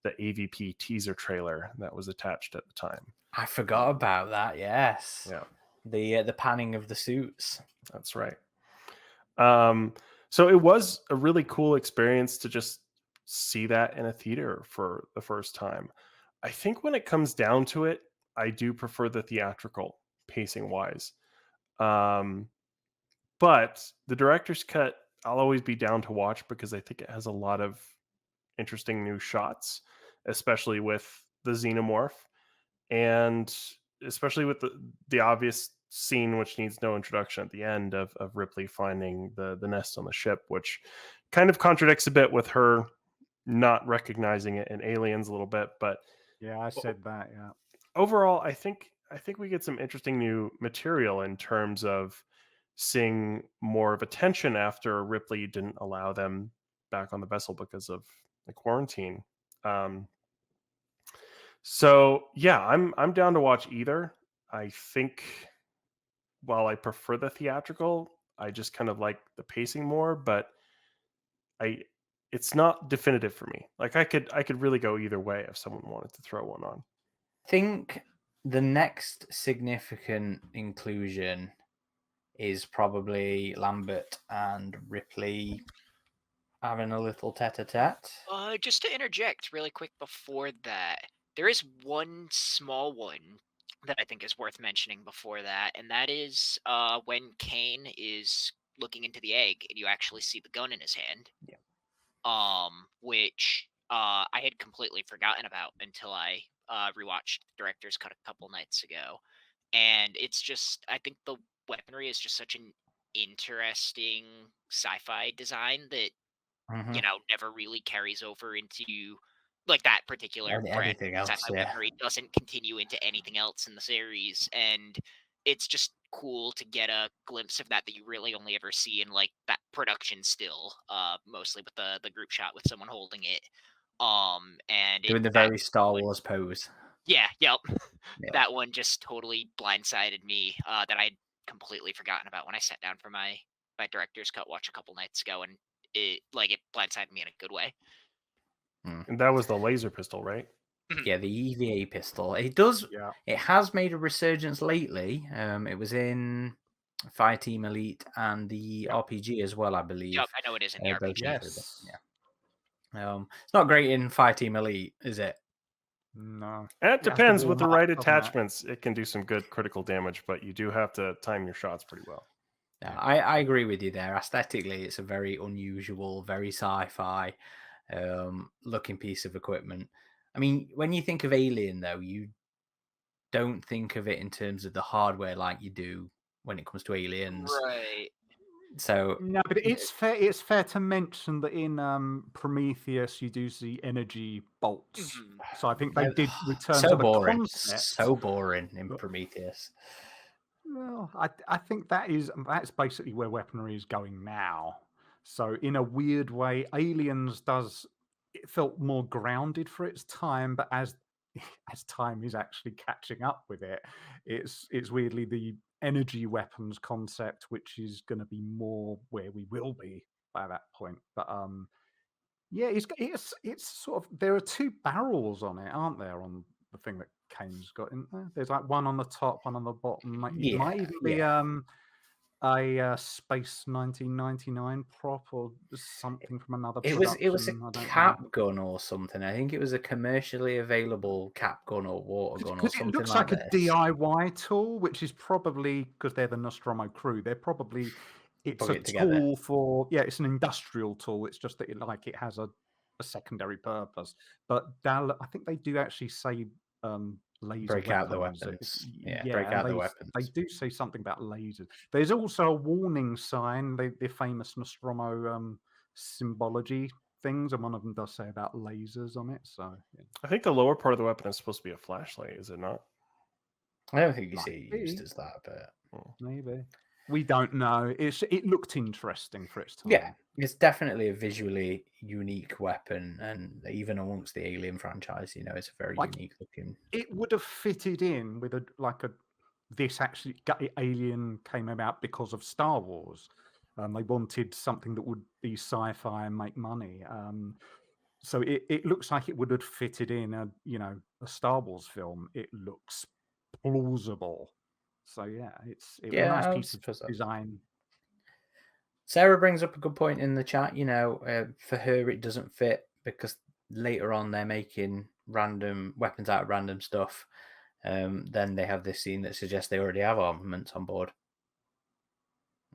AvP teaser trailer that was attached at the time. I forgot about that. Yes. Yeah. The panning of the suits. That's right. So it was a really cool experience to just see that in a theater for the first time. I think when it comes down to it, I do prefer the theatrical pacing wise. But the director's cut, I'll always be down to watch because I think it has a lot of interesting new shots, especially with the xenomorph, and especially with the obvious scene which needs no introduction at the end of Ripley finding the nest on the ship, which kind of contradicts a bit with her not recognizing it in Aliens a little bit. But yeah, I said that. Yeah. Overall, I think we get some interesting new material in terms of seeing more of attention after Ripley didn't allow them back on the vessel because of the quarantine. So yeah, I'm down to watch either. I think while I prefer the theatrical, I just kind of like the pacing more, but it's not definitive for me. Like I could really go either way if someone wanted to throw one on. I think the next significant inclusion is probably Lambert and Ripley having a little tete-a-tete. Just to interject really quick before that, There is one small one that I think is worth mentioning before that, and that is when Kane is looking into the egg and you actually see the gun in his hand. Yeah. Which I had completely forgotten about until I rewatched the director's cut a couple nights ago. And it's just, I think the weaponry is just such an interesting sci-fi design that Mhm. never really carries over into like that particular brand Anything of else? sci-fi Yeah. weaponry doesn't continue into anything else in the series, and it's just cool to get a glimpse of that you really only ever see in like that production still, mostly with the group shot with someone holding it. And Doing the that very Star one, Wars pose. yeah, yep, Yeah. that one just totally blindsided me. That I'd completely forgotten about when I sat down for my director's cut watch a couple nights ago, and it blindsided me in a good way. And that was the laser pistol, right? Yeah, the EVA pistol. It does. Yeah. It has made a resurgence lately. It was in Fireteam Elite and the RPG as well, I believe. Yep, I know it is in the Both RPG. went through them, Yes. yeah. It's not great in Fireteam Elite, is it? No. And it It has to depends with the warm up, right doesn't it? attachments. It can do some good critical damage, but you do have to time your shots pretty well. Yeah, I agree with you there. Aesthetically, it's a very unusual, very sci-fi looking piece of equipment. I mean, when you think of Alien, though, you don't think of it in terms of the hardware like you do when it comes to Aliens. Right. So No, but it's fair. It's fair to mention that in Prometheus you do see energy bolts. Mhm. So I think they did return so to the boring, concept. so boring in but- Prometheus. Well, I think that's basically where weaponry is going now. So in a weird way, Aliens it felt more grounded for its time, but as time is actually catching up with it, it's weirdly the energy weapons concept, which is going to be more where we will be by that point. But yeah, it's sort of, there are two barrels on it, aren't there, on the thing that Kane's got in there? There's like one on the top, one on the bottom. It might even be a Space 1999 prop or something from another It production. was a I don't know. cap gun or something. I think it was a commercially available cap gun or water gun or Because it something looks like like a this. DIY tool, which is probably because they're the Nostromo crew. They're probably it's Put a it together. tool for it's an industrial tool. It's just that it has a secondary purpose. But I think they do actually say laser Break out the weapons. weapons. Yeah, break and out the they weapons. do say something about lasers. There's also a warning sign, the famous Nostromo symbology things, and one of them does say about lasers on it. So yeah. I think the lower part of the weapon is supposed to be a flashlight, is it not? I don't think you Might see it used be. as that, but Maybe. We don't know. It looked interesting for its time. yeah, it's definitely a visually unique weapon, and even amongst the Alien franchise, it's a very unique looking. It would have fitted in with this actually Alien came about because of Star Wars. They wanted something that would be sci-fi and make money. So it looks like it would have fitted in a Star Wars film. It looks plausible. So yeah, it's a nice piece of design. Sarah brings up a good point in the chat. For her, it doesn't fit because later on they're making random weapons out of random stuff. Then they have this scene that suggests they already have armaments on board.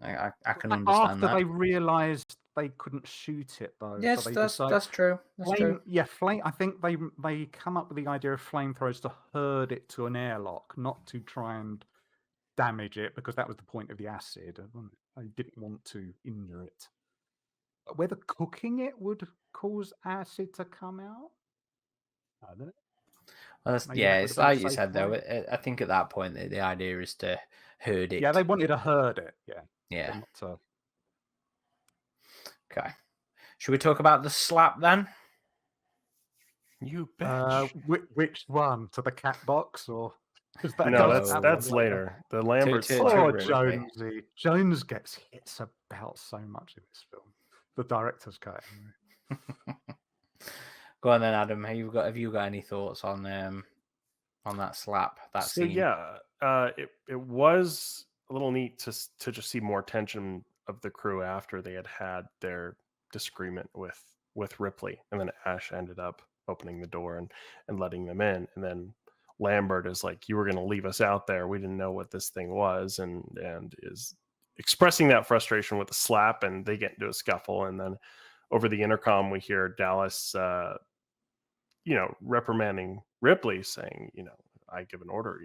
I can understand that. After they realised they couldn't shoot it though. Yes, so that's true. That's true. Yeah, I think they come up with the idea of flamethrowers to herd it to an airlock, not to try and damage it, because that was the point of the acid. They didn't want to injure it. But whether cooking it would cause acid to come out, I don't know. Well, it's like you said though. I think at that point the idea is to herd it. Yeah, they wanted to herd it. Yeah. Not to... Okay. Should we talk about the slap then? You bitch. Which one? To the cat box or? No, that's later. The Lambert slap. Oh, Jonesy. Jones gets hits about so much in this film. The director's cut. Go on then, Adam. Have you got any thoughts on that slap? That scene? Yeah, it was a little neat to just see more tension of the crew after they had their disagreement with Ripley, and then Ash ended up opening the door and letting them in. And then Lambert is like, you were going to leave us out there. We didn't know what this thing was, and is expressing that frustration with a slap, and they get into a scuffle. And then over the intercom, we hear Dallas, reprimanding Ripley, saying, I give an order,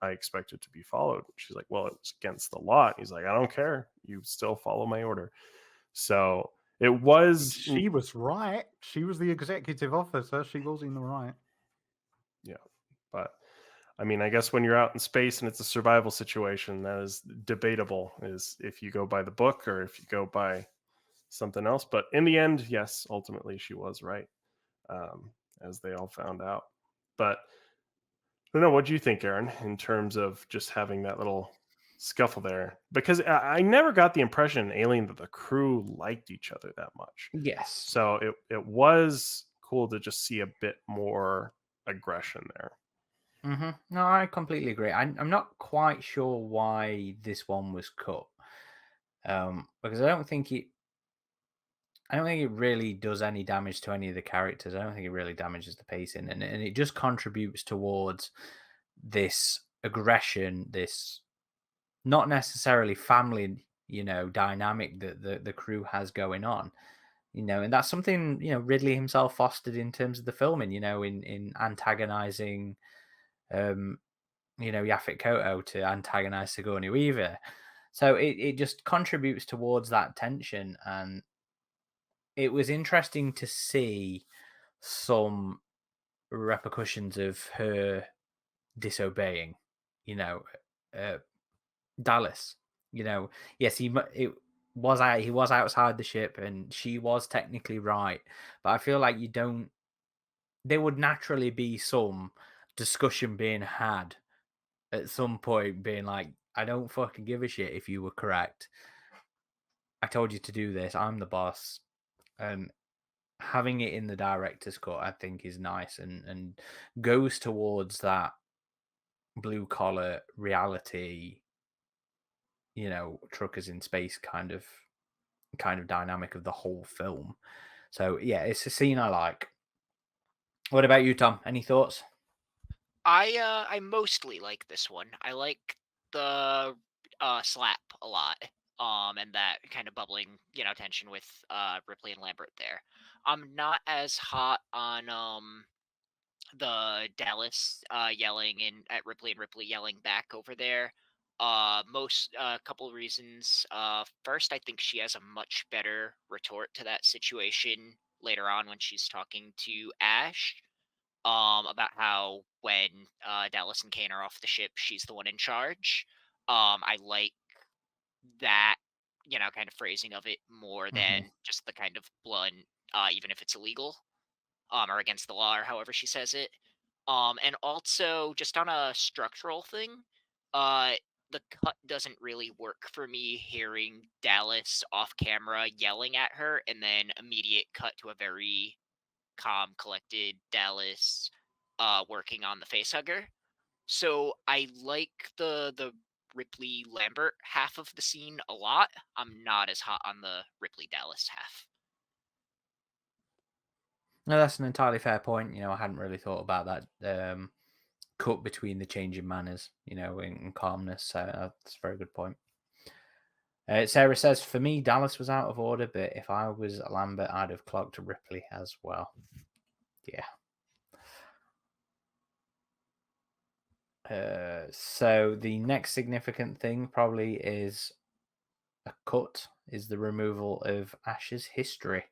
I expect it to be followed. She's like, well, it's against the law. And he's like, I don't care. You still follow my order. So it was. She was right. She was the executive officer. She was in the right. Yeah. But I mean, I guess when you're out in space and it's a survival situation, that is debatable, is if you go by the book or if you go by something else. But in the end, yes, ultimately she was right, as they all found out. But I don't know, what do you think, Aaron, in terms of just having that little scuffle there? Because I never got the impression in Alien that the crew liked each other that much. Yes. So it was cool to just see a bit more aggression there. Mm-hmm. No, I completely agree. I'm not quite sure why this one was cut, because I don't think it really does any damage to any of the characters. I don't think it really damages the pacing, and it just contributes towards this aggression, this not necessarily family, dynamic that the crew has going on. And that's something, Ridley himself fostered in terms of the filming, in antagonizing Yaphet Kotto to antagonize Sigourney Weaver. So it just contributes towards that tension, and it was interesting to see some repercussions of her disobeying, Dallas. Yes, he was outside the ship, and she was technically right, but I feel like there would naturally be some discussion being had at some point, being like, I don't fucking give a shit if you were correct. I told you to do this. I'm the boss. And having it in the director's cut, I think, is nice and goes towards that blue collar reality, truckers in space kind of dynamic of the whole film. So yeah, it's a scene I like. What about you, Tom? Any thoughts? I mostly like this one. I like the slap a lot. And that kind of bubbling, tension with Ripley and Lambert there. I'm not as hot on the Dallas yelling at Ripley and Ripley yelling back over there. Most couple reasons. First, I think she has a much better retort to that situation later on when she's talking to Ash. About how when Dallas and Kane are off the ship, she's the one in charge. I like that, kind of phrasing of it more than just the kind of blunt, even if it's illegal, or against the law, or however she says it. And also just on a structural thing, uh, the cut doesn't really work for me hearing Dallas off camera yelling at her, and then immediate cut to a very calm, collected Dallas working on the facehugger. So I like the Ripley Lambert half of the scene a lot. I'm not as hot on the Ripley Dallas half. No, that's an entirely fair point. I hadn't really thought about that cut between the changing manners, in calmness. So that's a very good point. Sarah says, for me, Dallas was out of order, but if I was Lambert, I'd have clocked Ripley as well. Yeah. So the next significant thing probably is a cut, is the removal of Ash's history,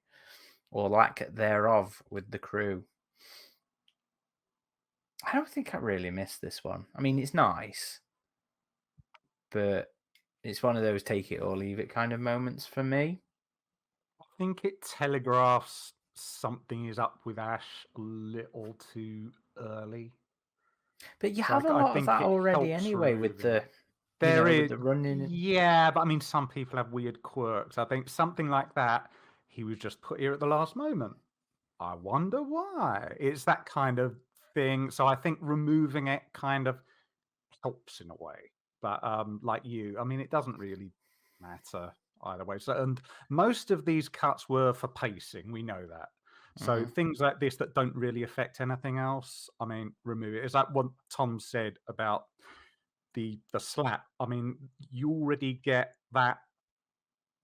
or lack thereof, with the crew. I don't think I really missed this one. I mean, it's nice, but it's one of those take it or leave it kind of moments for me. I think it telegraphs something is up with Ash a little too early. But you have a lot of that already anyway with the with the running. Yeah, but I mean, some people have weird quirks. I think something like that, he was just put here at the last moment. I wonder why. It's that kind of thing. So I think removing it kind of helps in a way. But like you, I mean, it doesn't really matter either way. So, and most of these cuts were for pacing. We know that. So things like this that don't really affect anything else, I mean, remove it. Is that what Tom said about the slap? I mean, you already get that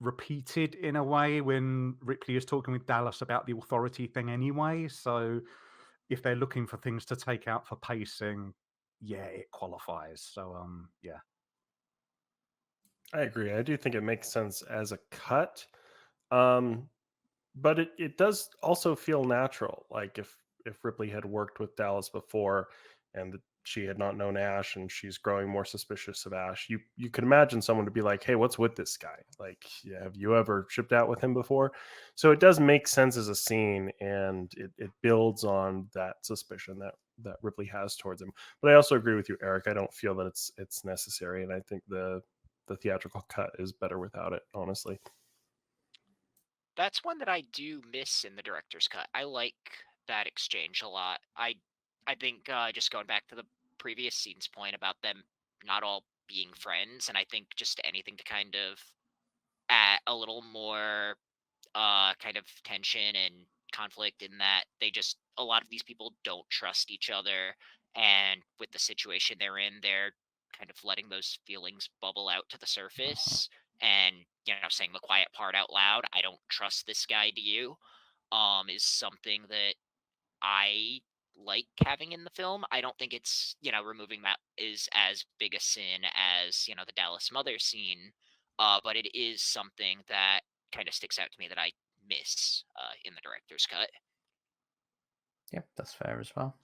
repeated in a way when Ripley is talking with Dallas about the authority thing anyway. So if they're looking for things to take out for pacing, yeah, it qualifies. So yeah. I agree. I do think it makes sense as a cut. But it does also feel natural. Like if Ripley had worked with Dallas before and she had not known Ash and she's growing more suspicious of Ash, you could imagine someone to be like, hey, what's with this guy? Like, yeah, have you ever shipped out with him before? So it does make sense as a scene, and it builds on that suspicion that Ripley has towards him. But I also agree with you, Eric. I don't feel that it's necessary, and I think the theatrical cut is better without it, honestly. That's one that I do miss in the director's cut. I like that exchange a lot. I think just going back to the previous scene's point about them not all being friends, and I think just anything to kind of add a little more kind of tension and conflict in that a lot of these people don't trust each other, and with the situation they're in, they're kind of letting those feelings bubble out to the surface, and saying the quiet part out loud, I don't trust this guy, do you, is something that I like having in the film. I don't think it's, removing that is as big a sin as, the Dallas mother scene. But it is something that kind of sticks out to me that I miss in the director's cut. Yep, that's fair as well.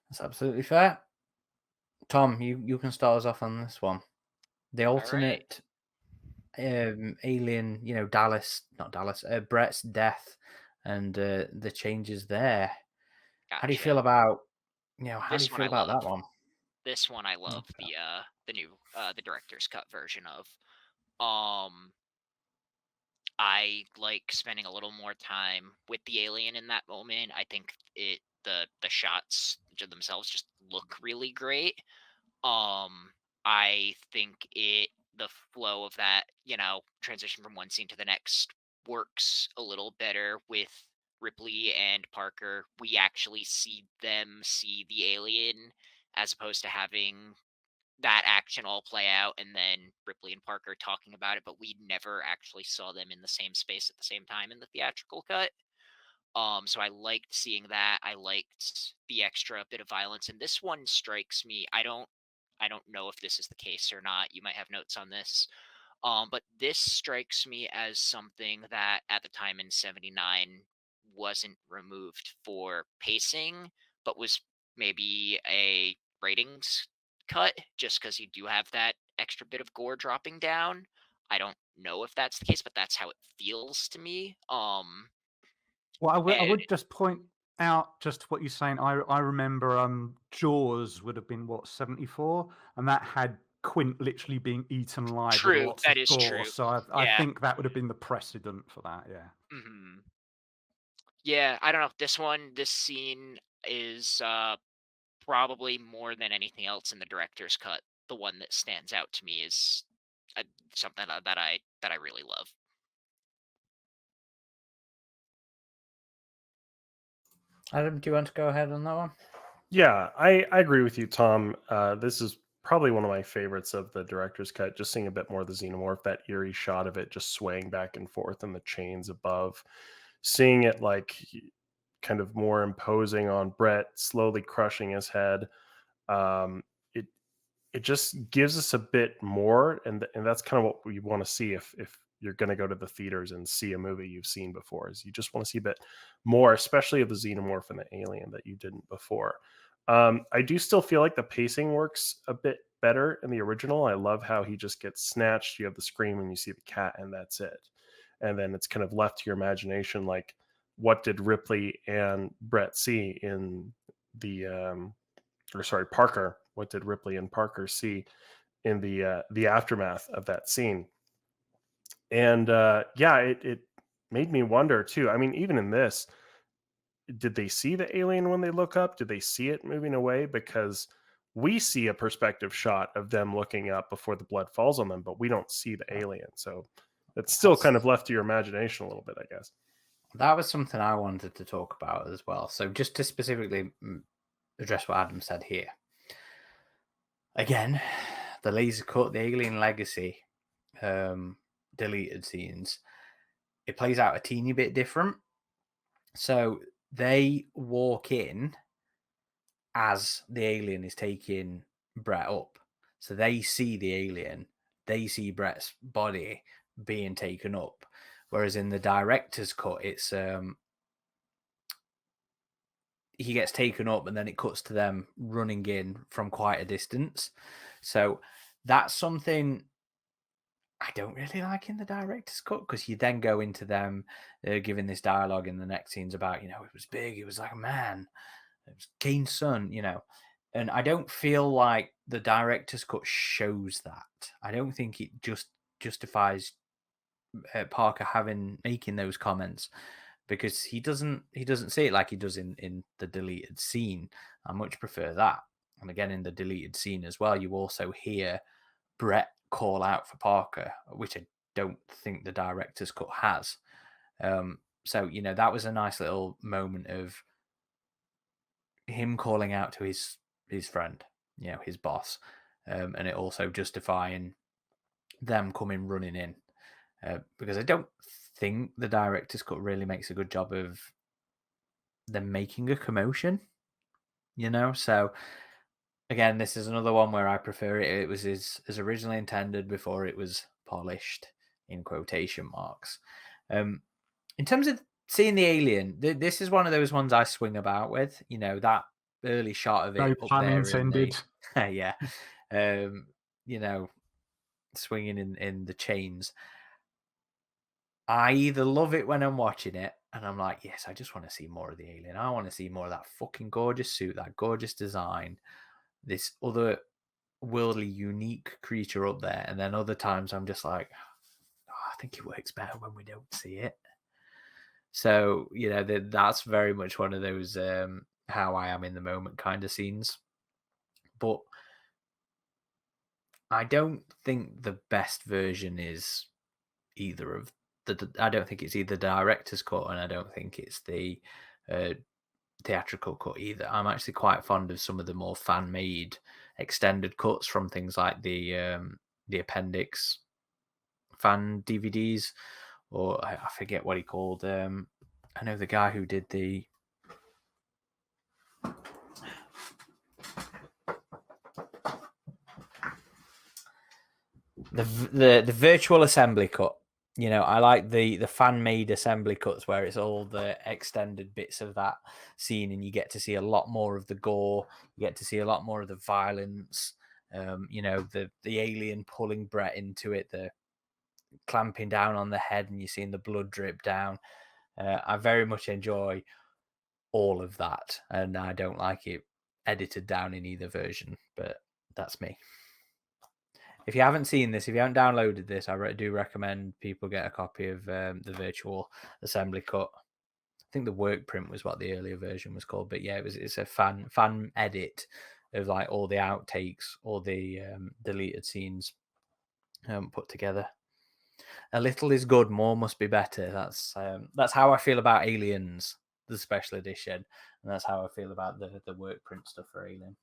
That's absolutely fair. Tom, you can start us off on this one. The alternate alien, Brett's death and the changes there. Gotcha. How do you feel about, how do you feel about that one? This one I love, the new the director's cut version of. I like spending a little more time with the alien in that moment. I think the shots themselves just look really great. I think the flow of that, transition from one scene to the next works a little better with Ripley and Parker. We actually see them see the alien as opposed to having that action all play out and then Ripley and Parker talking about it, but we never actually saw them in the same space at the same time in the theatrical cut. So I liked seeing that. I liked the extra bit of violence, and this one strikes me. I don't know if this is the case or not. You might have notes on this. But this strikes me as something that at the time in '79 wasn't removed for pacing, but was maybe a ratings cut just because you do have that extra bit of gore dropping down. I don't know if that's the case, but that's how it feels to me. Well, I would just point out just what you're saying. I remember Jaws would have been what, 74, and that had Quint literally being eaten alive with True, lots that of is gore. true. So I Yeah. think that would have been the precedent for that. Yeah. hmm Yeah, I don't know. This scene is probably more than anything else in the director's cut. The one that stands out to me is something that I really love. Adam, do you want to go ahead on that one? Yeah, I agree with you, Tom. This is probably one of my favorites of the director's cut. Just seeing a bit more of the xenomorph, that eerie shot of it just swaying back and forth and the chains above, seeing it like kind of more imposing on Brett, slowly crushing his head. It it just gives us a bit more, and that's kind of what we want to see if you're going to go to the theaters and see a movie you've seen before. Is you just want to see a bit more, especially of the xenomorph and the alien that you didn't before. I do still feel like the pacing works a bit better in the original. I love how he just gets snatched. You have the scream and you see the cat, and that's it. And then it's kind of left to your imagination, like, what did Ripley and Brett see in Parker? What did Ripley and Parker see in the aftermath of that scene? And it made me wonder too. I mean, even in this, did they see the alien when they look up? Did they see it moving away? Because we see a perspective shot of them looking up before the blood falls on them, but we don't see the alien. So it's still kind of left to your imagination a little bit, I guess. that was something I wanted to talk about as well. So just to specifically address what Adam said here. Again, the laser cut, the Alien Legacy deleted scenes, it plays out a teeny bit different. So they walk in as the alien is taking Brett up. So they see the alien, they see Brett's body being taken up. Whereas in the director's cut, it's he gets taken up and then it cuts to them running in from quite a distance. So that's something I don't really like in the director's cut, because you then go into them giving this dialogue in the next scenes about, it was big, it was like a man, it was Kane's son, and I don't feel like the director's cut shows that. I don't think it just justifies Parker making those comments, because he doesn't see it like he does in the deleted scene. I much prefer that. And again, in the deleted scene as well, you also hear Brett call out for Parker, which I don't think the director's cut has. So that was a nice little moment of him calling out to his friend, his boss, and it also justifying them coming running in, because I don't think the director's cut really makes a good job of them making a commotion, so again, this is another one where I prefer it. It was as originally intended before it was polished, in quotation marks. In terms of seeing the alien, this is one of those ones I swing about with. That early shot of it No up pun there intended. yeah, swinging in the chains. I either love it when I'm watching it and I'm like, yes, I just want to see more of the alien. I want to see more of that fucking gorgeous suit, that gorgeous design, this other worldly unique creature up there. And then other times I'm just like, I think it works better when we don't see it. So that's very much one of those how I am in the moment kind of scenes. But I don't think the best version is either of I don't think it's either the director's cut, and I don't think it's the theatrical cut either. I'm actually quite fond of some of the more fan-made extended cuts from things like the appendix fan DVDs, or I forget what he called. I know the guy who did the virtual assembly cut. I like the fan-made assembly cuts where it's all the extended bits of that scene, and you get to see a lot more of the gore. You get to see a lot more of the violence. The alien pulling Brett into it, the clamping down on the head, and you're seeing the blood drip down. I very much enjoy all of that, and I don't like it edited down in either version, but that's me. If you haven't seen this, if you haven't downloaded this, I do recommend people get a copy of the virtual assembly cut. I think the work print was what the earlier version was called, but yeah, it's a fan edit of like all the outtakes, all the deleted scenes put together. A little is good, more must be better. That's how I feel about Aliens, the special edition, and that's how I feel about the work print stuff for Alien.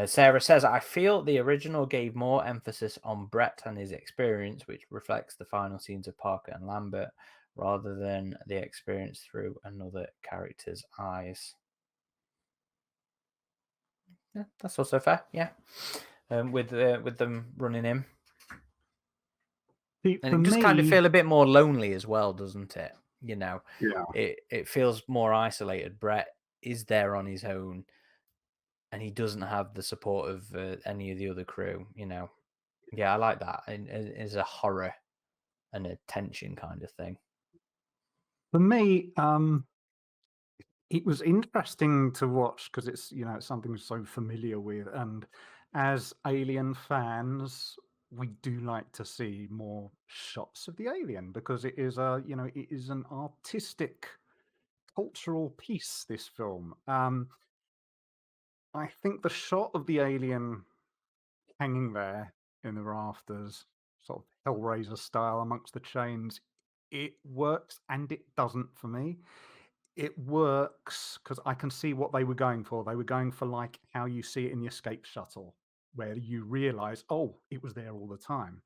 Sarah says, I feel the original gave more emphasis on Brett and his experience, which reflects the final scenes of Parker and Lambert, rather than the experience through another character's eyes. Yeah, that's also fair. Yeah, with them running in, and it just kind of feel a bit more lonely as well, doesn't it? Yeah. It feels more isolated. Brett is there on his own, and he doesn't have the support of any of the other crew. Yeah, I like that. And it's a horror and a tension kind of thing. For me, it was interesting to watch because it's it's something we're so familiar with, and as Alien fans, we do like to see more shots of the alien because it is it is an artistic, cultural piece. This film, I think the shot of the alien hanging there in the rafters, sort of Hellraiser style amongst the chains, it works and it doesn't for me. It works because I can see what they were going for. They were going for like how you see it in the escape shuttle, where you realize, oh, it was there all the time.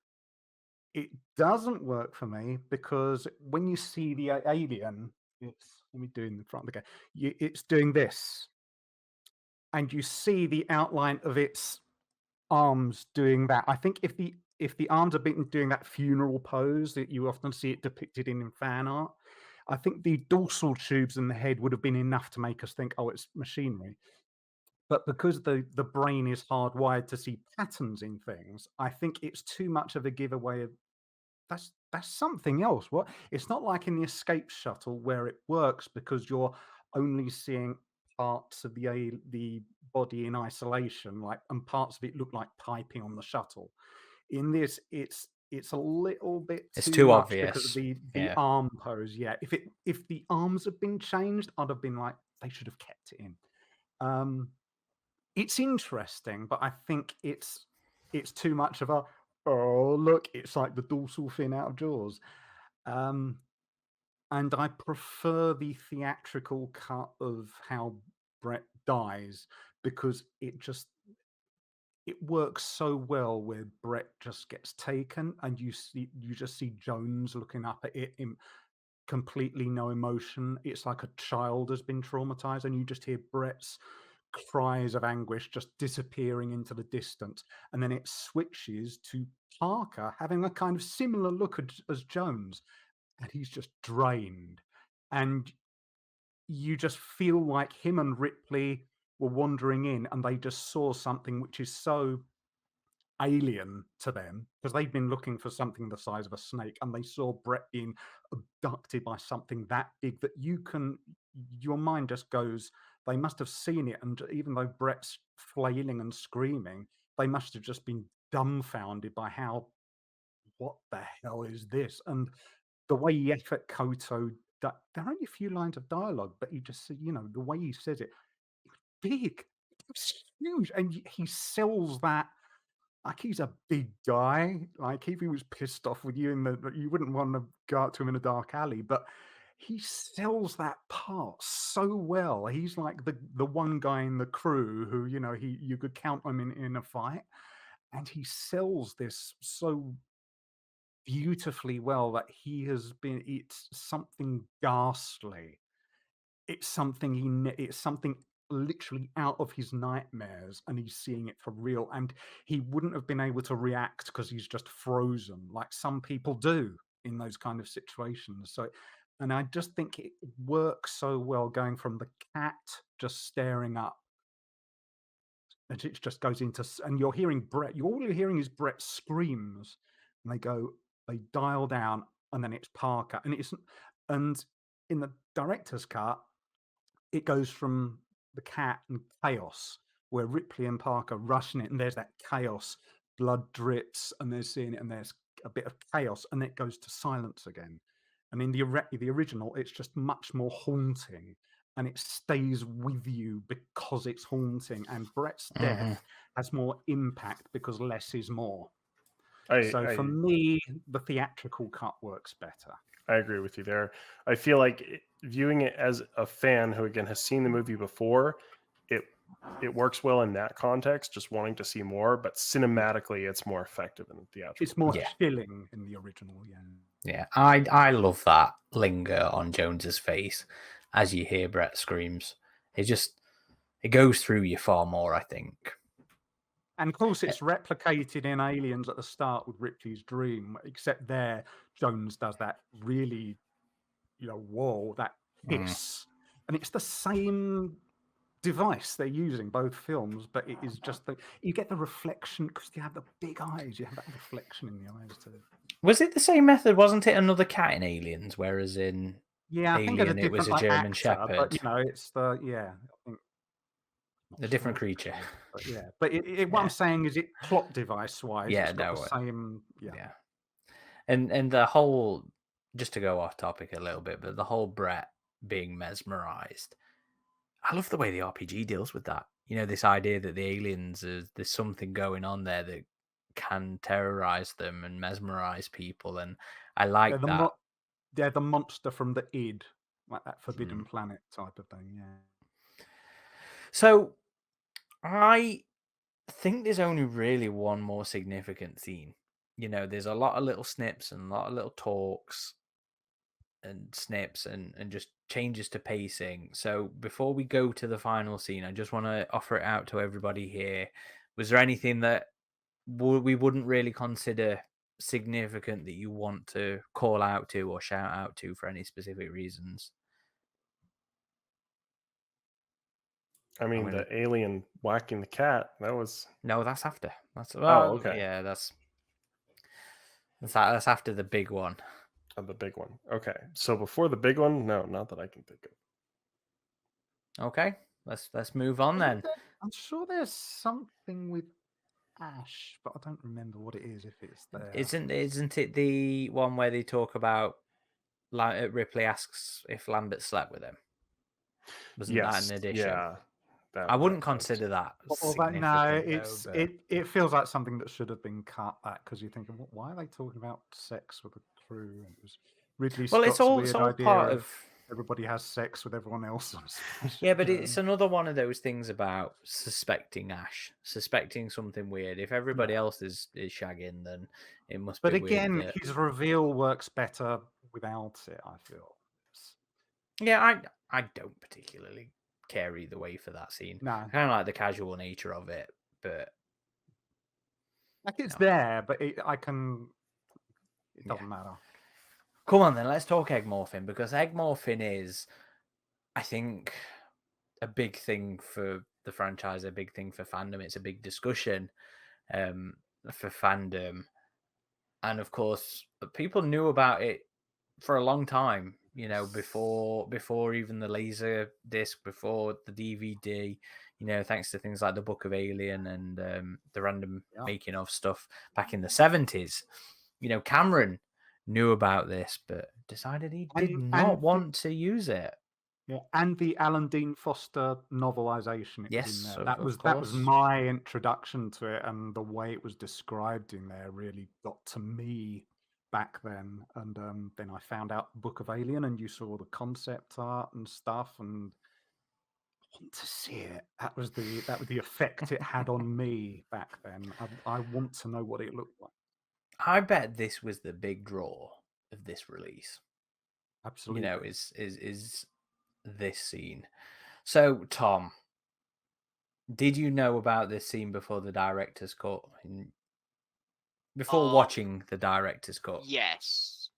It doesn't work for me because when you see the alien, it's let me do in the front again. It's doing this, and you see the outline of its arms doing that. I think if the arms had been doing that funeral pose that you often see it depicted in fan art, I think the dorsal tubes in the head would have been enough to make us think, oh, it's machinery. But because the brain is hardwired to see patterns in things, I think it's too much of a giveaway of that's something else. What it's not like in the escape shuttle where it works because you're only seeing parts of the body in isolation, like and parts of it look like piping on the shuttle. In this, it's a little bit It's too too much because of obvious. the Yeah. arm pose. Yeah, if the arms had been changed, I'd have been like they should have kept it in. It's interesting, but I think it's too much of a oh look, it's like the dorsal fin out of Jaws. And I prefer the theatrical cut of how Brett dies because it works so well where Brett just gets taken and you just see Jones looking up at it in completely no emotion. It's like a child has been traumatized, and you just hear Brett's cries of anguish just disappearing into the distance. And then it switches to Parker having a kind of similar look as Jones, and he's just drained. And you just feel like him and Ripley were wandering in and they just saw something which is so alien to them because they've been looking for something the size of a snake, and they saw Brett being abducted by something that big that your mind just goes, they must have seen it. And even though Brett's flailing and screaming, they must have just been dumbfounded by what the hell is this? And the way Yaphet Koto, there are only a few lines of dialogue, but you just see, the way he says it, it's big, it's huge, and he sells that like he's a big guy. Like if he was pissed off with you, you wouldn't want to go out to him in a dark alley. But he sells that part so well. He's like the one guy in the crew who you could count him in a fight, and he sells this so beautifully well that he has been. It's something ghastly. It's something literally out of his nightmares, and he's seeing it for real, and he wouldn't have been able to react because he's just frozen like some people do in those kind of situations. So, and I just think it works so well going from the cat just staring up, and it just goes into, and you're hearing Brett, all you're hearing is Brett screams, and they dial down, and then it's Parker, and in the director's cut it goes from the cat and chaos, where Ripley and Parker rushing it, and there's that chaos, blood drips, and they're seeing it, and there's a bit of chaos, and it goes to silence again. And in the original, it's just much more haunting, and it stays with you because it's haunting. And Brett's death has more impact because less is more. So for me, the theatrical cut works better. I agree with you there. I feel like viewing it as a fan who, again, has seen the movie before, it works well in that context, just wanting to see more, but cinematically it's more effective in the theatrical. It's more chilling in the original, Yeah, I love that linger on Jones's face as you hear Brett screams. It goes through you far more, I think. And of course, it's replicated in Aliens at the start with Ripley's dream, except there Jones does that really, whoa, that hiss, and it's the same device they're using both films, but it is just you get the reflection because you have the big eyes, you have that reflection in the eyes too. Was it the same method? Wasn't it another cat in Aliens? Whereas in I think it was a German Shepherd. But it's I think a different creature. But but what I'm saying is it plot device wise, Yeah, it's got the same. Yeah. And the whole, just to go off topic a little bit, but the whole Brett being mesmerized. I love the way the RPG deals with that. This idea that the aliens, there's something going on there that can terrorize them and mesmerize people, and I like that. they're the monster from the id, like that Forbidden Hmm. Planet type of thing. Yeah. So I think there's only really one more significant scene. There's a lot of little snips and a lot of little talks and snips and just changes to pacing. So before we go to the final scene, I just want to offer it out to everybody here. Was there anything that we wouldn't really consider significant that you want to call out to or shout out to for any specific reasons? I mean, gonna- the alien whacking the cat, that was... No, that's after. That's okay. Yeah, that's after the big one. The big one. Okay. So before the big one, no, not that I can think of. Okay, let's move on then. I'm sure there's something with Ash, but I don't remember what it is. If it's there, Isn't it the one where they talk about Ripley asks if Lambert slept with him? Wasn't that Yes. an addition? Yeah. I wouldn't that consider that no, significant. it feels like something that should have been cut. That because you're thinking, why are they talking about sex with the crew? And it was Ridley Well, it's Scott's all weird idea part of of. everybody has sex with everyone else. Yeah, but it's another one of those things about suspecting Ash, suspecting something weird. If everybody else is shagging, then it must But be weird. again, That... his reveal works better without it, I feel. Yeah, I don't particularly care either way for that scene. No. I kind of like the casual nature of it, but like it's there, but it doesn't matter. Come on then, let's talk egg morphine, because egg morphine is, I think, a big thing for the franchise, a big thing for fandom. It's a big discussion for fandom. And of course, people knew about it for a long time, before even the laser disc, before the DVD, thanks to things like the Book of Alien and the random making of stuff back in the 70s. Cameron knew about this, but decided he did not want to use it. Yeah, and the Alan Dean Foster novelization. Yes, was in there. That was my introduction to it, and the way it was described in there really got to me back then. And then I found out Book of Alien, and you saw the concept art and stuff, and I want to see it. That was the effect it had on me back then. I want to know what it looked like. I bet this was the big draw of this release. Absolutely, is this scene. So, Tom, did you know about this scene before the director's cut? Before watching the director's cut? Yes.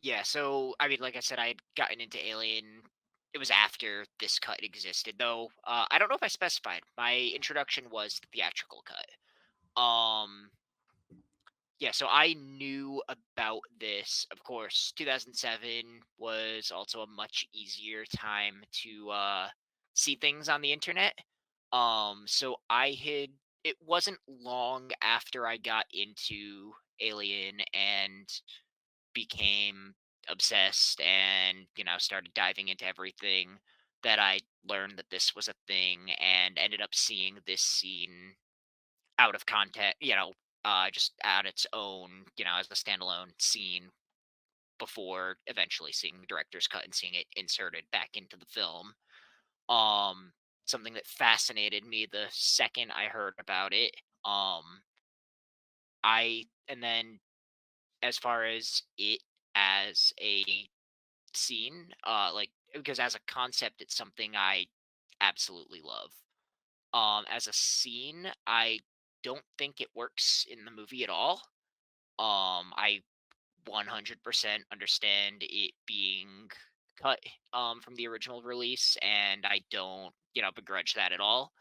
Yeah, so, I mean, like I said, I had gotten into Alien. It was after this cut existed, though. I don't know if I specified. My introduction was the theatrical cut. Yeah, so I knew about this. Of course, 2007 was also a much easier time to see things on the internet. So it wasn't long after I got into Alien and became obsessed and, started diving into everything that I learned that this was a thing and ended up seeing this scene out of context, just on its own, as a standalone scene before eventually seeing the director's cut and seeing it inserted back into the film. Um, Something that fascinated me the second I heard about it. And then as far as it as a scene, because as a concept, it's something I absolutely love. As a scene, I don't think it works in the movie at all. I 100% understand it being cut from the original release, and I don't, begrudge that at all.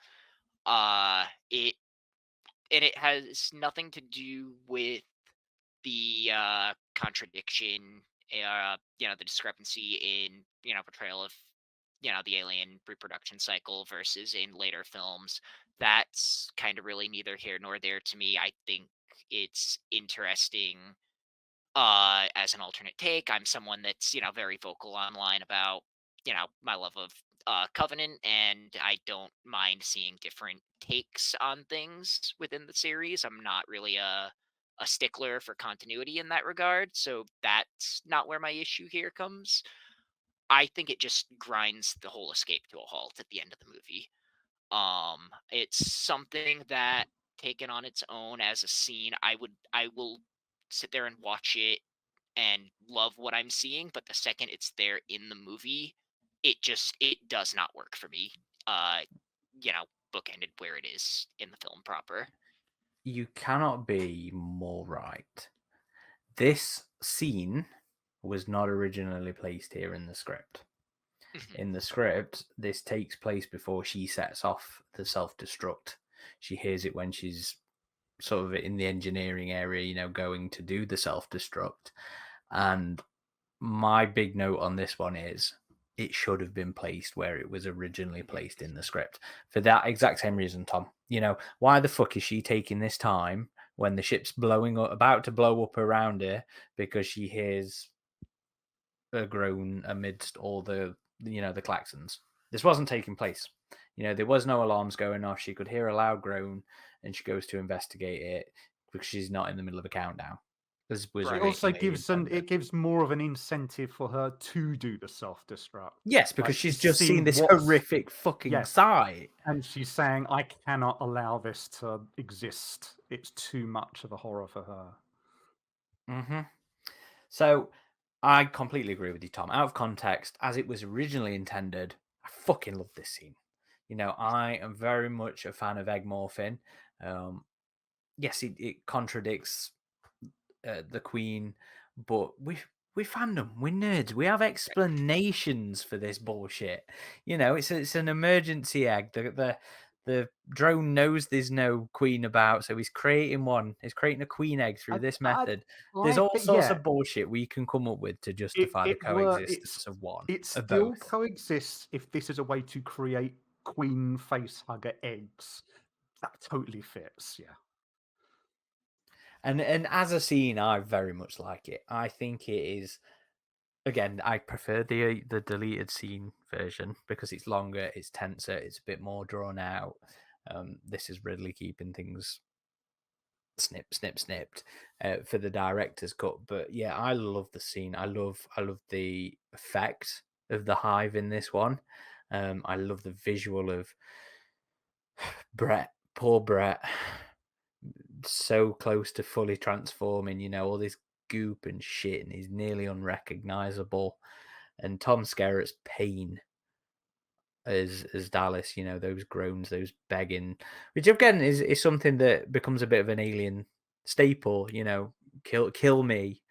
It and it has nothing to do with the contradiction, the discrepancy in, portrayal of, the alien reproduction cycle versus in later films. That's kind of really neither here nor there to me. I think it's interesting as an alternate take. I'm someone that's, very vocal online about, my love of Covenant, and I don't mind seeing different takes on things within the series. I'm not really a a stickler for continuity in that regard, so that's not where my issue here comes. I think it just grinds the whole escape to a halt at the end of the movie. It's something that, taken on its own as a scene, I will sit there and watch it and love what I'm seeing, but the second it's there in the movie, it does not work for me. Uh, bookended where it is in the film proper. You cannot be more right. This scene was not originally placed here in the script. In the script, this takes place before she sets off the self-destruct. She hears it when she's sort of in the engineering area, going to do the self-destruct. And my big note on this one is it should have been placed where it was originally placed in the script. For that exact same reason, Tom. Why the fuck is she taking this time when the ship's blowing up, about to blow up around her, because she hears a groan amidst all the klaxons? This wasn't taking place. There was no alarms going off. She could hear a loud groan, and she goes to investigate it because she's not in the middle of a countdown. This was Right. It also originally intended. gives more of an incentive for her to do the self-destruct. Yes, because Like, she's she's just seen seen this what's- horrific fucking Yes. sight. And she's saying, I cannot allow this to exist. It's too much of a horror for her. Mm-hmm. So I completely agree with you, Tom. Out of context, as it was originally intended, I fucking love this scene. I am very much a fan of Eggmorphin. Yes, it contradicts the Queen, but we fandom, we're nerds. We have explanations for this bullshit. It's an emergency egg. The drone knows there's no queen about, so he's creating one. He's creating a queen egg through this method. There's all sorts of bullshit we can come up with to justify the coexistence of one. It of still both. coexists if this is a way to create queen facehugger eggs. That totally fits, yeah. And as a scene, I very much like it. I think it is. Again, I prefer the deleted scene version because it's longer, it's tenser, it's a bit more drawn out. This is Ridley keeping things snipped for the director's cut. But yeah, I love the scene. I love the effect of the hive in this one. I love the visual of poor Brett, so close to fully transforming. All this goop and shit, and he's nearly unrecognizable. And Tom Skerritt's pain as Dallas, those groans, those begging, which again is something that becomes a bit of an Alien staple. Kill me,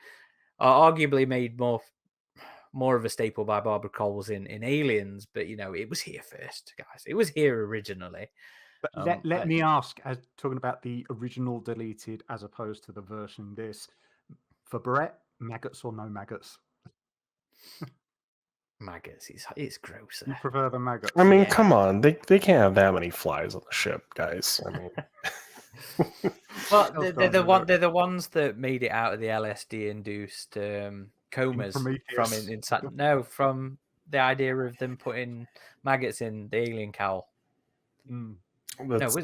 arguably made more of a staple by Barbara Coles in Aliens, but it was here first, guys. It was here originally. But let me ask, as talking about the original deleted as opposed to the version this, for Brett, maggots or no maggots? Maggots, it's grosser. You prefer the maggots? I mean, Yeah. come on, they can't have that many flies on the ship, guys. I mean, well, they're the ones that made it out of the LSD induced comas from the idea of them putting maggots in the alien cowl. That's a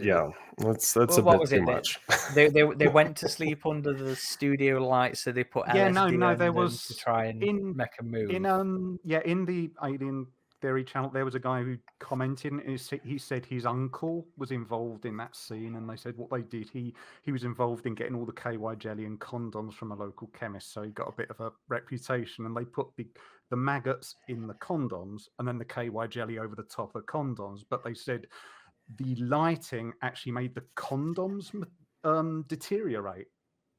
what bit was too it? much. They went to sleep under the studio lights, so they put LSD there on was them to try and make a move. In the Alien Theory channel, there was a guy who commented, and he said his uncle was involved in that scene, and they said what they did, he was involved in getting all the KY jelly and condoms from a local chemist, so he got a bit of a reputation, and they put the maggots in the condoms and then the KY jelly over the top of condoms, but they said the lighting actually made the condoms deteriorate.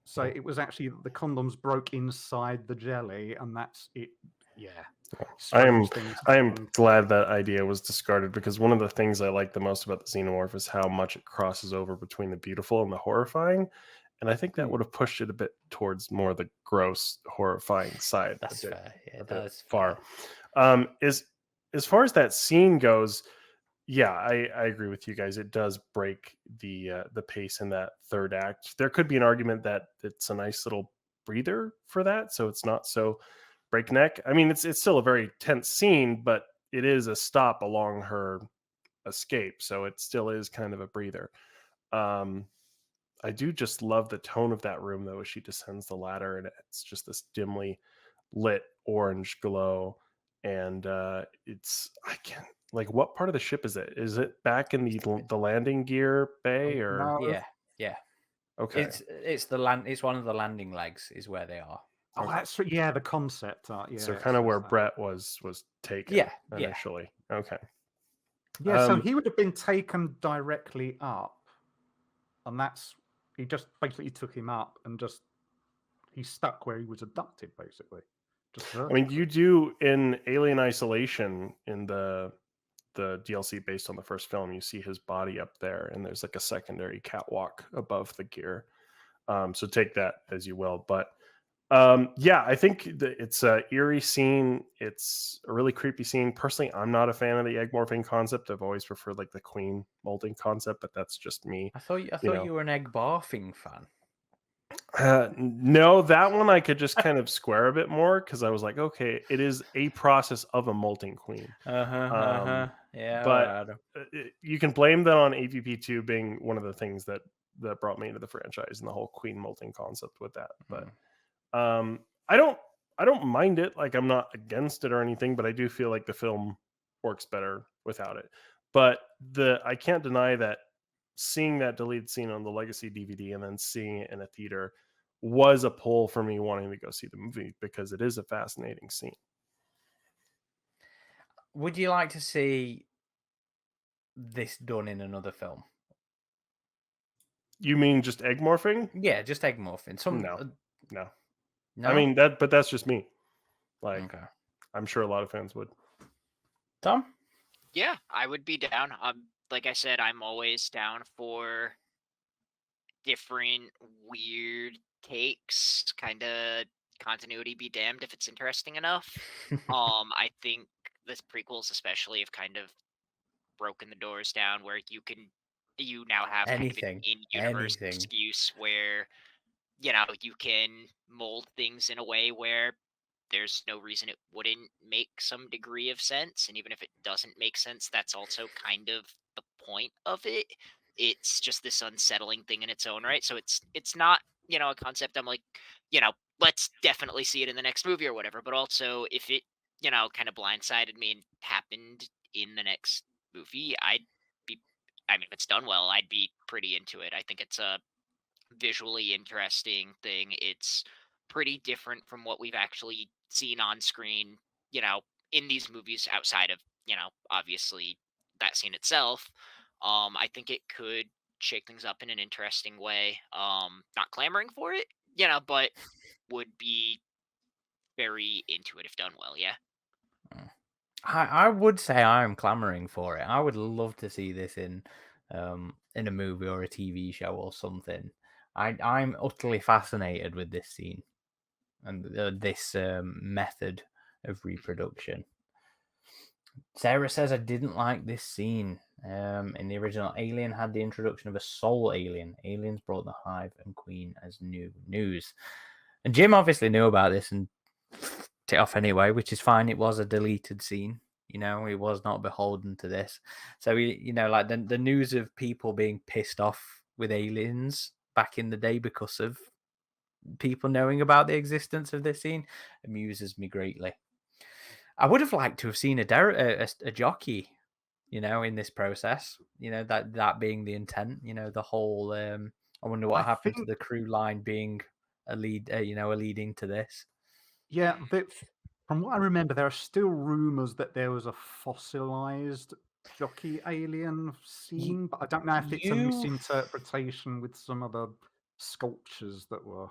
So it was actually the condoms broke inside the jelly, and that's it. Yeah. I am glad that idea was discarded, because one of the things I like the most about the Xenomorph is how much it crosses over between the beautiful and the horrifying. And I think that would have pushed it a bit towards more the gross, horrifying side. That's fair. Yeah, that's far. As far as that scene goes, yeah, I agree with you guys. It does break the pace in that third act. There could be an argument that it's a nice little breather for that, so it's not so breakneck. I mean, it's still a very tense scene, but it is a stop along her escape, so it still is kind of a breather. I do just love the tone of that room though as she descends the ladder, and it's just this dimly lit orange glow. And it's I can't like what part of the ship is it? Is it back in the landing gear bay or No. Yeah. okay? It's the land. It's one of the landing legs is where they are. Oh, Okay. that's yeah, the concept art. Yeah, So it kind of says where that. Brett was taken Yeah. initially. Okay. Yeah, so Um, he would have been taken directly up, and that's he just basically took him up and just he stuck where he was abducted, basically. Just I mean, you do in Alien Isolation in the DLC based on the first film, you see his body up there, and there's like a secondary catwalk above the gear. So take that as you will, but yeah, I think it's a eerie scene. It's a really creepy scene. Personally, I'm not a fan of the egg morphing concept. I've always preferred like the queen molding concept, but that's just me. I thought you were an egg barfing fan. No, that one I could just kind of square a bit more because I was like, okay, it is a process of a molting queen. Yeah, But alright. you can blame that on AvP2 being one of the things that brought me into the franchise and the whole queen molting concept with that. But I don't mind it. Like I'm not against it or anything, but I do feel like the film works better without it. But I can't deny that seeing that deleted scene on the Legacy DVD and then seeing it in a theater was a pull for me wanting to go see the movie because it is a fascinating scene. Would you like to see this done in another film? You mean just egg morphing? Yeah, just egg morphing. No. No? I mean but that's just me. Like Okay. I'm sure a lot of fans would. Tom? Yeah, I would be down. Like I said, I'm always down for different weird takes. Kind of continuity be damned if it's interesting enough. I think this prequels especially have kind of broken the doors down where you now have kind of an in-universe Anything. excuse where you can mold things in a way where there's no reason it wouldn't make some degree of sense. And even if it doesn't make sense, that's also kind of the point of it. It's just this unsettling thing in its own right. So it's not, a concept I'm like, let's definitely see it in the next movie or whatever. But also if it, kind of blindsided me and happened in the next movie, be if it's done well, I'd be pretty into it. I think it's a visually interesting thing. It's pretty different from what we've actually seen on screen, in these movies outside of, obviously that scene itself. I think it could shake things up in an interesting way. Not clamoring for it, but would be very into it if done well, yeah. I would say I'm clamoring for it. I would love to see this in a movie or a TV show or something. I'm utterly fascinated with this scene and this method of reproduction. Sarah says I didn't like this scene. In the original, Alien had the introduction of a soul alien. Aliens brought the Hive and Queen as new news. And Jim obviously knew about this and it off anyway, which is fine. It was a deleted scene. He was not beholden to this. So, like the news of people being pissed off with aliens back in the day because of people knowing about the existence of this scene amuses me greatly. I would have liked to have seen a jockey, in this process. That being the intent. The whole. I wonder what happened to the crew line being a lead. A lead into this. Yeah, from what I remember, there are still rumors that there was a fossilized jockey alien scene, but I don't know if it's a misinterpretation with some of the sculptures that were.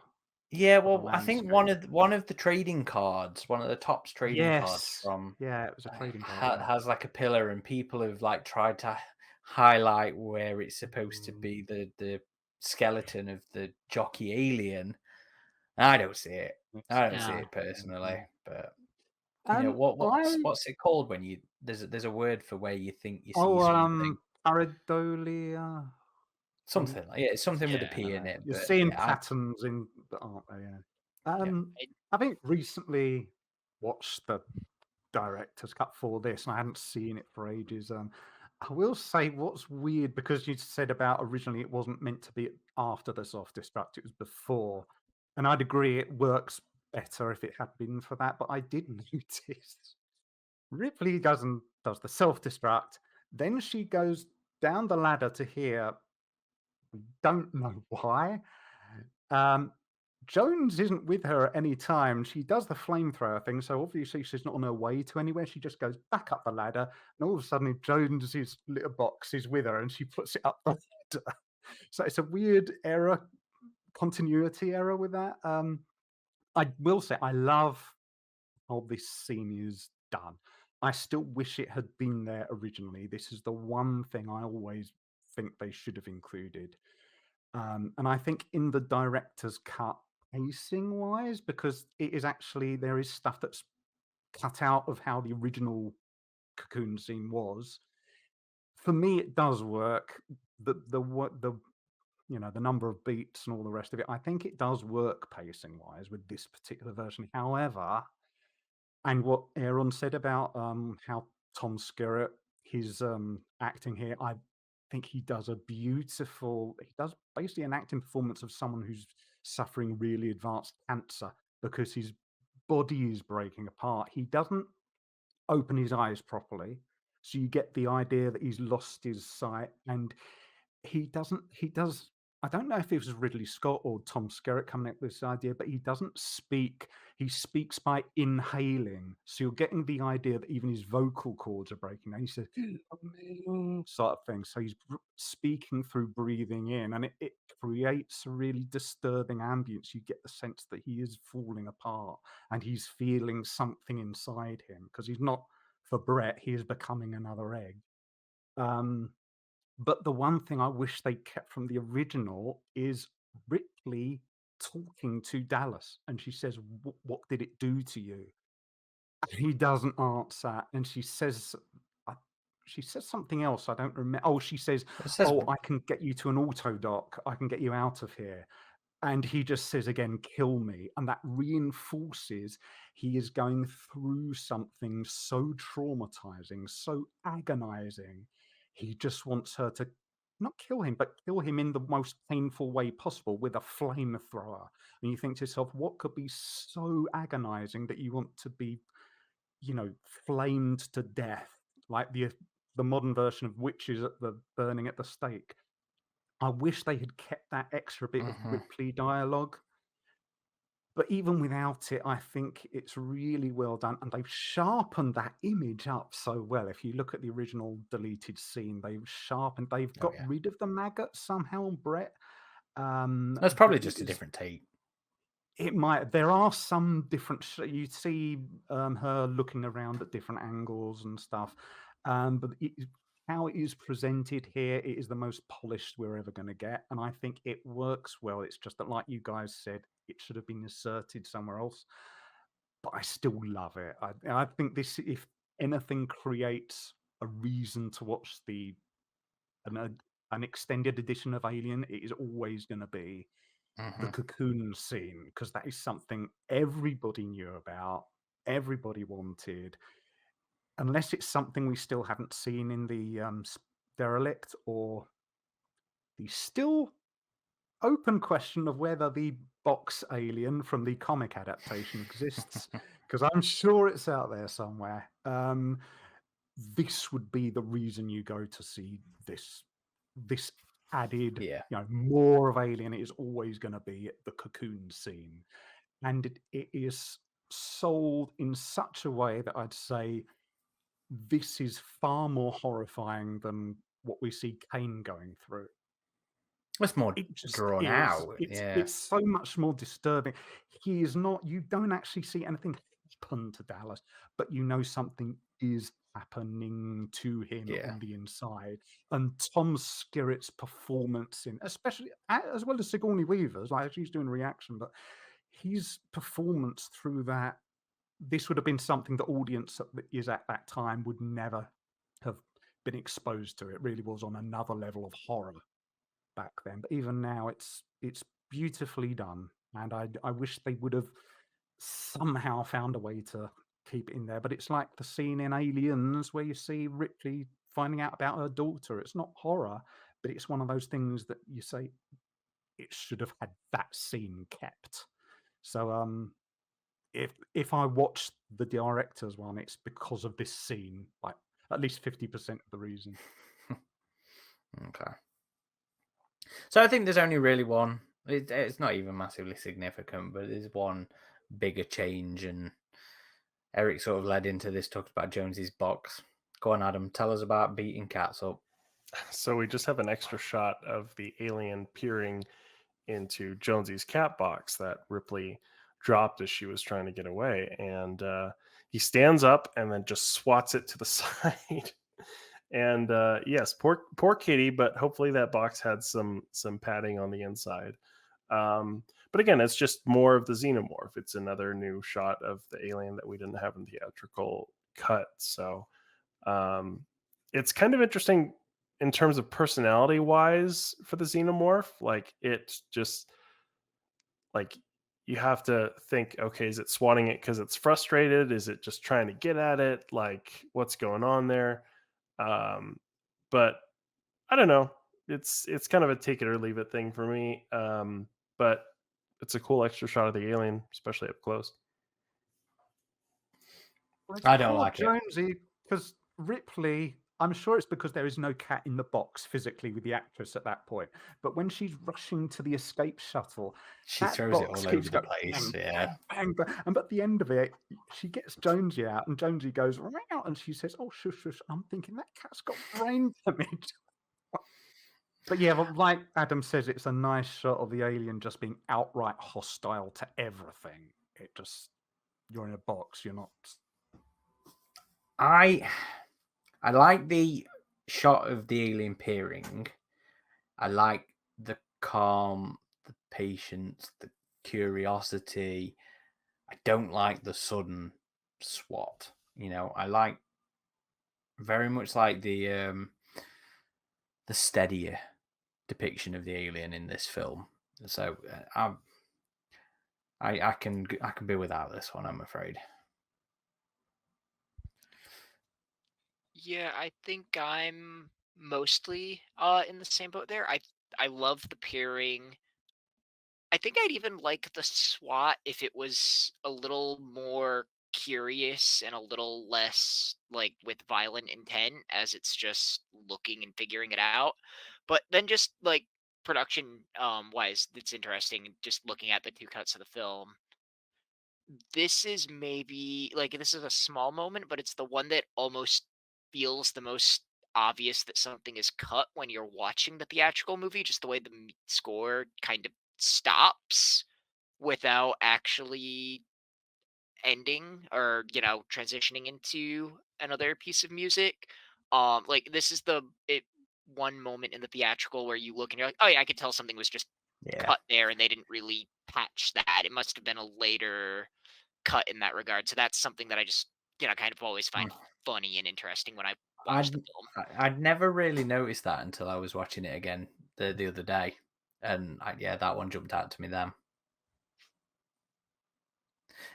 Yeah, well, I think one of the trading cards, one of the Topps trading cards from it was a trading card. has like a pillar, and people have like tried to highlight where it's supposed to be the skeleton of the jockey alien. I don't see it. I don't see it personally, but what's it called when you there's a word for where you think you see something. Pareidolia. Something like it's something with a P in it. You're but seeing patterns in the art there. I think recently watched the director's cut for this, and I hadn't seen it for ages. I will say what's weird, because you said about originally it wasn't meant to be after the self-destruct, it was before. And I'd agree it works better if it had been for that, but I did notice Ripley does the self-destruct, then she goes down the ladder to here. We don't know why. Jones isn't with her at any time. She does the flamethrower thing, so obviously she's not on her way to anywhere. She just goes back up the ladder, and all of a sudden Jones's little box is with her, and she puts it up the ladder. So it's a weird error, continuity error with that. I will say I love how this scene is done. I still wish it had been there originally. This is the one thing I always think they should have included. And I think in the director's cut, pacing wise, because it is actually, there is stuff that's cut out of how the original cocoon scene was. For me, it does work. The the number of beats and all the rest of it, I think it does work pacing wise with this particular version. However, and what Aaron said about how Tom Skerritt, his acting here, I think he does basically an acting performance of someone who's suffering really advanced cancer, because his body is breaking apart. He doesn't open his eyes properly, so you get the idea that he's lost his sight, and he does. I don't know if it was Ridley Scott or Tom Skerritt coming up with this idea, but he doesn't speak. He speaks by inhaling. So you're getting the idea that even his vocal cords are breaking down. He says, sort of thing. So he's speaking through breathing in, and it creates a really disturbing ambience. You get the sense that he is falling apart and he's feeling something inside him, because he's not, for Brett, he is becoming another egg. But the one thing I wish they kept from the original is Ripley talking to Dallas, and she says, "What did it do to you?" And he doesn't answer, and she says something else. I don't remember. Oh, she says, It says, "Oh, I can get you to an auto dock. I can get you out of here." And he just says again, "Kill me." And that reinforces he is going through something so traumatizing, so agonizing. He just wants her to not kill him, but kill him in the most painful way possible with a flamethrower. And you think to yourself, what could be so agonizing that you want to be, flamed to death, like the modern version of witches at the burning at the stake? I wish they had kept that extra bit of Ripley dialogue. But even without it, I think it's really well done. And they've sharpened that image up so well. If you look at the original deleted scene, they've got rid of the maggot somehow on Brett. That's probably just a different take. It might. There are some different. You see her looking around at different angles and stuff. But how it is presented here, it is the most polished we're ever going to get, and I think it works well. It's just that, like you guys said, it should have been inserted somewhere else. But I still love it. I think this, if anything, creates a reason to watch an extended edition of Alien. It is always going to be the cocoon scene, because that is something everybody knew about, everybody wanted. Unless it's something we still haven't seen in the derelict, or the still open question of whether the box alien from the comic adaptation exists, because I'm sure it's out there somewhere. This would be the reason you go to see this added, more of Alien. It is always going to be the cocoon scene, and it is sold in such a way that I'd say this is far more horrifying than what we see Kane going through. It's more drawn out. It's so much more disturbing. He is not. You don't actually see anything happen to Dallas, but you know something is happening to him on the inside. And Tom Skerritt's performance especially as well as Sigourney Weaver's, like she's doing reaction, but his performance through that. This would have been something the audience is at that time would never have been exposed to. It really was on another level of horror back then. But even now, it's beautifully done, and I wish they would have somehow found a way to keep it in there. But it's like the scene in Aliens where you see Ripley finding out about her daughter. It's not horror, but it's one of those things that you say it should have had that scene kept. So if I watch the director's one, it's because of this scene, like at least 50% of the reason. Okay. So I think there's only really one. It's not even massively significant, but there's one bigger change, and Eric sort of led into this, talked about Jonesy's box. Go on, Adam. Tell us about beating cats up. So we just have an extra shot of the alien peering into Jonesy's cat box that Ripley dropped as she was trying to get away, and he stands up and then just swats it to the side. And yes, poor kitty, but hopefully that box had some padding on the inside. But again, it's just more of the xenomorph. It's another new shot of the alien that we didn't have in theatrical cut. So it's kind of interesting in terms of personality wise for the xenomorph. Like, it's just like, you have to think, okay, is it swatting it because it's frustrated? Is it just trying to get at it? Like, what's going on there? But I don't know. It's kind of a take it or leave it thing for me. But it's a cool extra shot of the alien, especially up close. Well, I don't like it. Jonesy, because Ripley, I'm sure it's because there is no cat in the box physically with the actress at that point. But when she's rushing to the escape shuttle, She that throws it box all keeps over the going place. bang, Yeah. bang, bang, bang. And at the end of it, she gets Jonesy out, and Jonesy goes out, and she says, "Oh, shush, shush." I'm thinking that cat's got brain damage. But yeah, like Adam says, it's a nice shot of the alien just being outright hostile to everything. It just, you're in a box, you're not. I like the shot of the alien peering. I like the calm, the patience, the curiosity. I don't like the sudden swat. I like very much like the steadier depiction of the alien in this film. So I can be without this one, I'm afraid. Yeah, I think I'm mostly in the same boat there. I love the pairing. I think I'd even like the SWAT if it was a little more curious and a little less like with violent intent, as it's just looking and figuring it out. But then just like production wise, it's interesting just looking at the two cuts of the film. This is maybe like this is a small moment, but it's the one that almost feels the most obvious that something is cut when you're watching the theatrical movie, just the way the score kind of stops without actually ending or transitioning into another piece of music. Like this is the one moment in the theatrical where you look and you're like, oh yeah, I could tell something was just Yeah. cut there and they didn't really patch that. It must have been a later cut in that regard. So that's something that I just kind of always find funny and interesting when I watch the film. I'd never really noticed that until I was watching it again the other day, and that one jumped out to me then.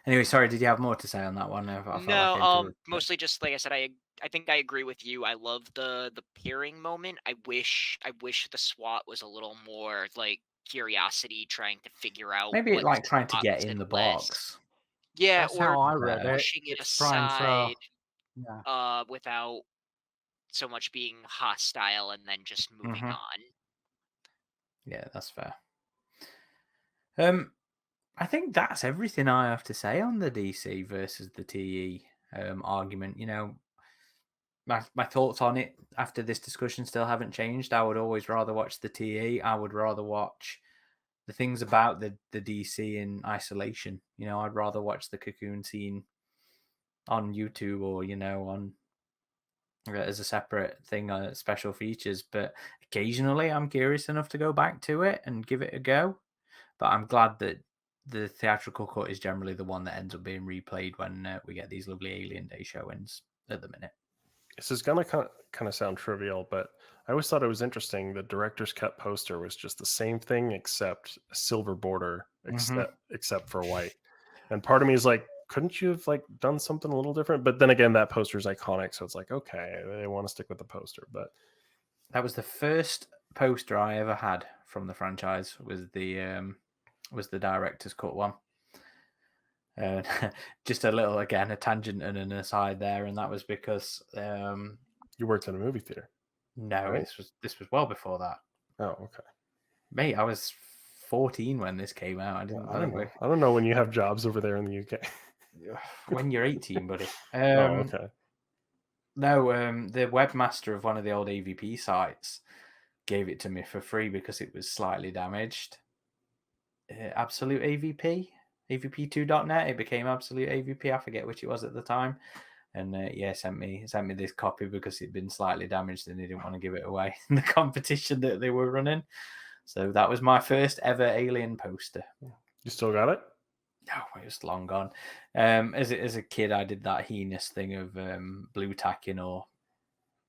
Anyway, sorry, did you have more to say on that one? No, mostly just like I said, I think I agree with you. I love the peering moment. I wish the SWAT was a little more like curiosity, trying to figure out maybe what's like trying to get opposite in the less. box. Yeah, That's or how I read it. pushing it It's trying to, aside, without so much being hostile and then just moving on. Yeah, that's fair. I think that's everything I have to say on the DC versus the TE argument. My thoughts on it after this discussion still haven't changed. I would always rather watch the TE. I would rather watch the things about the DC in isolation. I'd rather watch the Cocoon scene on YouTube or on as a separate thing on special features. But occasionally I'm curious enough to go back to it and give it a go. But I'm glad that the theatrical cut is generally the one that ends up being replayed when we get these lovely Alien Day showings at the minute. This is gonna kind of sound trivial, but I always thought it was interesting. The director's cut poster was just the same thing except a silver border, except for white. And part of me is like, couldn't you have like done something a little different? But then again, that poster is iconic, so it's like, okay, they want to stick with the poster. But that was the first poster I ever had from the franchise. Was the director's cut one. Just a little, again, a tangent and an aside there, and that was because you worked in a movie theater. no, right? this was well before that. Oh, okay. Mate, I was 14 when this came out. I didn't. I don't know. I don't know when you have jobs over there in the UK. When you're 18, buddy. Oh, okay. No, the webmaster of one of the old AvP sites gave it to me for free because it was slightly damaged. Absolute AvP, AvP2.net. It became Absolute AvP. I forget which it was at the time. And sent me this copy because it'd been slightly damaged and they didn't want to give it away in the competition that they were running. So that was my first ever Alien poster. You still got it? No, it was long gone. As a kid, I did that heinous thing of blue tacking or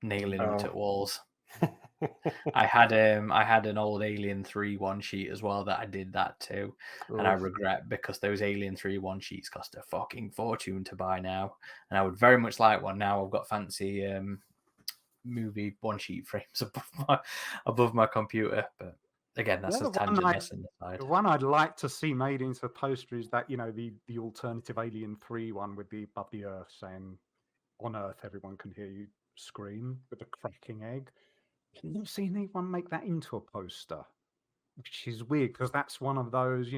nailing them to walls. I had an old Alien 3 one sheet as well that I did that too, and I regret because those Alien 3 one sheets cost a fucking fortune to buy now, and I would very much like one now. I've got fancy movie one sheet frames above my computer, but again, that's a tangent. The one I'd like to see made into a poster is that, the alternative Alien 3 one with the above the Earth saying, "On Earth, everyone can hear you scream," with the cracking egg. Can you see anyone make that into a poster? Which is weird because that's one of those,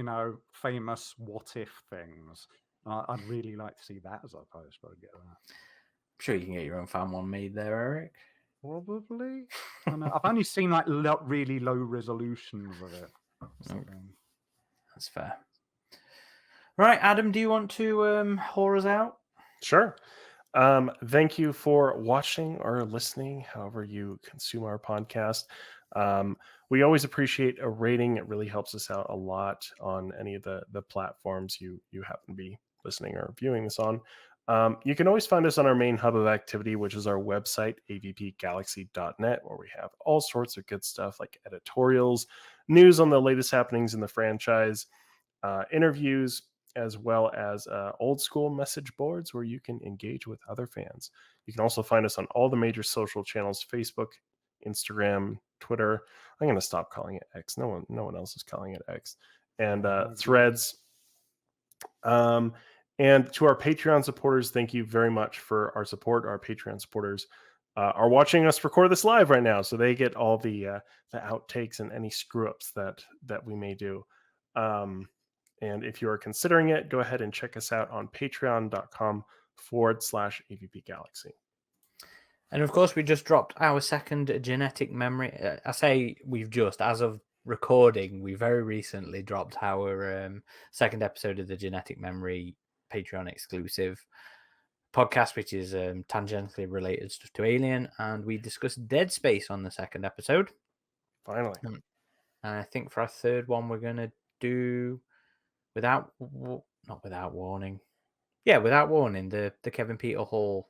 famous what if things. I'd really like to see that as a poster. I'd get that. I'm sure you can get your own fan one made there, Eric. Probably. I don't know. I've only seen like really low resolutions of it. So, that's fair. Right, Adam, do you want to whore us out? Sure. Thank you for watching or listening, however you consume our podcast. We always appreciate a rating. It really helps us out a lot on any of the platforms you happen to be listening or viewing this on. You can always find us on our main hub of activity, which is our website, avpgalaxy.net, where we have all sorts of good stuff like editorials, news on the latest happenings in the franchise, interviews, as well as old school message boards where you can engage with other fans. You can also find us on all the major social channels: Facebook, Instagram, Twitter. I'm going to stop calling it X. No one else is calling it X. And Threads. And to our Patreon supporters, thank you very much for our support. Our Patreon supporters are watching us record this live right now, so they get all the outtakes and any screw ups that we may do. And if you are considering it, go ahead and check us out on patreon.com/AvP Galaxy. And of course, we just dropped our second genetic memory. I say we've just, as of recording, we very recently dropped our second episode of the Genetic Memory Patreon exclusive podcast, which is tangentially related stuff to Alien. And we discussed Dead Space on the second episode. Finally. And I think for our third one, we're going to do... Without warning, the Kevin Peter Hall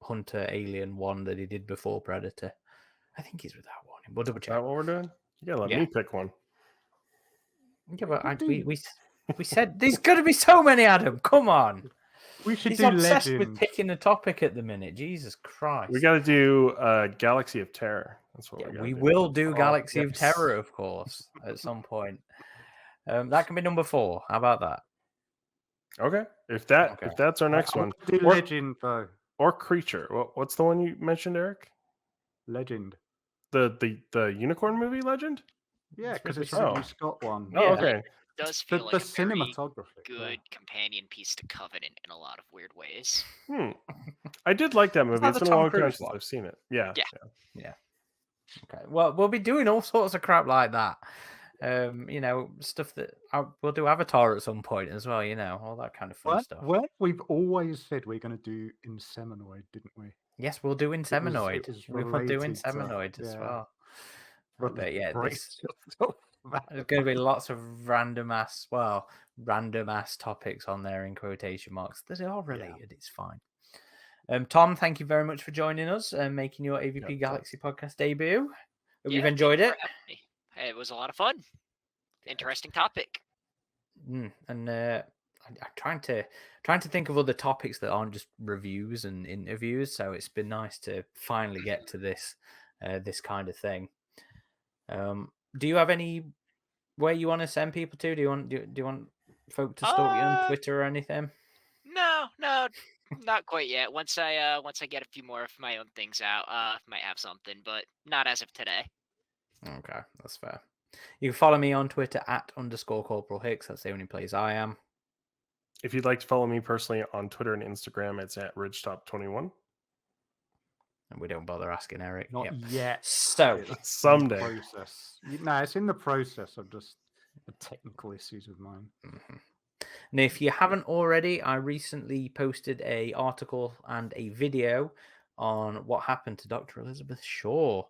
Hunter Alien one that he did before Predator. I think he's Without Warning. We'll double check. Is that what we're doing? You gotta let me pick one. Yeah, but we said there's got to be so many, Adam. Come on. He's obsessed Legend. with picking a topic at the minute. Jesus Christ. We got to do Galaxy of Terror. That's what we will do. Galaxy of Terror, of course, at some point. That can be number 4. How about that? Okay. If that's our next one. Do Legend though. Or Creature. What's the one you mentioned, Eric? Legend. The unicorn movie Legend? Yeah, because it's a Ridley Scott one. Oh, okay. It does feel like a very cinematography. good companion piece to Covenant in a lot of weird ways. I did like that movie. It's been a long time since one? I've seen it. Yeah. Okay. Well, we'll be doing all sorts of crap like that. Stuff that we'll do Avatar at some point as well. All that kind of fun stuff. Well, we've always said we're going to do Inseminoid, didn't we? Yes, we'll do Inseminoid. We will do Inseminoid as well. But there's going to be lots of random ass topics on there in quotation marks that are all related. It's fine. Tom, thank you very much for joining us and making your AvP Galaxy podcast debut. Hope you've enjoyed it. It was a lot of fun. Interesting topic. And I'm trying to think of other topics that aren't just reviews and interviews. So it's been nice to finally get to this this kind of thing. Do you have any where you want to send people to? Do you want folk to stalk you on Twitter or anything? No, not quite yet. Once I get a few more of my own things out, might have something, but not as of today. Okay, that's fair. You can follow me on Twitter at _Corporal Hicks. That's the only place I am. If you'd like to follow me personally on Twitter and Instagram, it's at RidgeTop21. And we don't bother asking Eric. Not Yep. yet. So It's Someday. in the process. No, it's in the process of just the technical issues with mine. And if you haven't already, I recently posted a article and a video on what happened to Dr. Elizabeth Shaw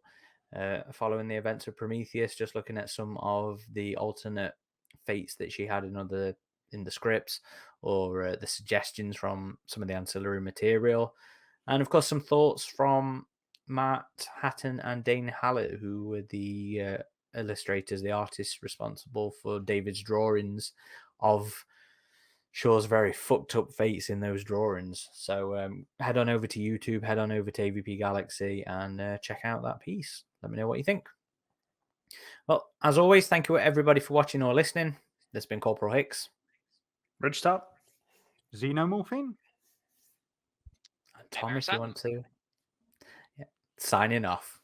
following the events of Prometheus, just looking at some of the alternate fates that she had in the scripts, or the suggestions from some of the ancillary material, and of course some thoughts from Matt Hatton and Dane Hallett, who were the illustrators, the artists responsible for David's drawings of Shaw's very fucked up fates in those drawings. So head on over to YouTube, head on over to AvP Galaxy, and check out that piece. Let me know what you think. Well, as always, thank you everybody for watching or listening. This has been Corporal Hicks. RidgeTop. Xenomorphine? And Tom, Nightmare if you Asylum. want to. Yeah. Signing off.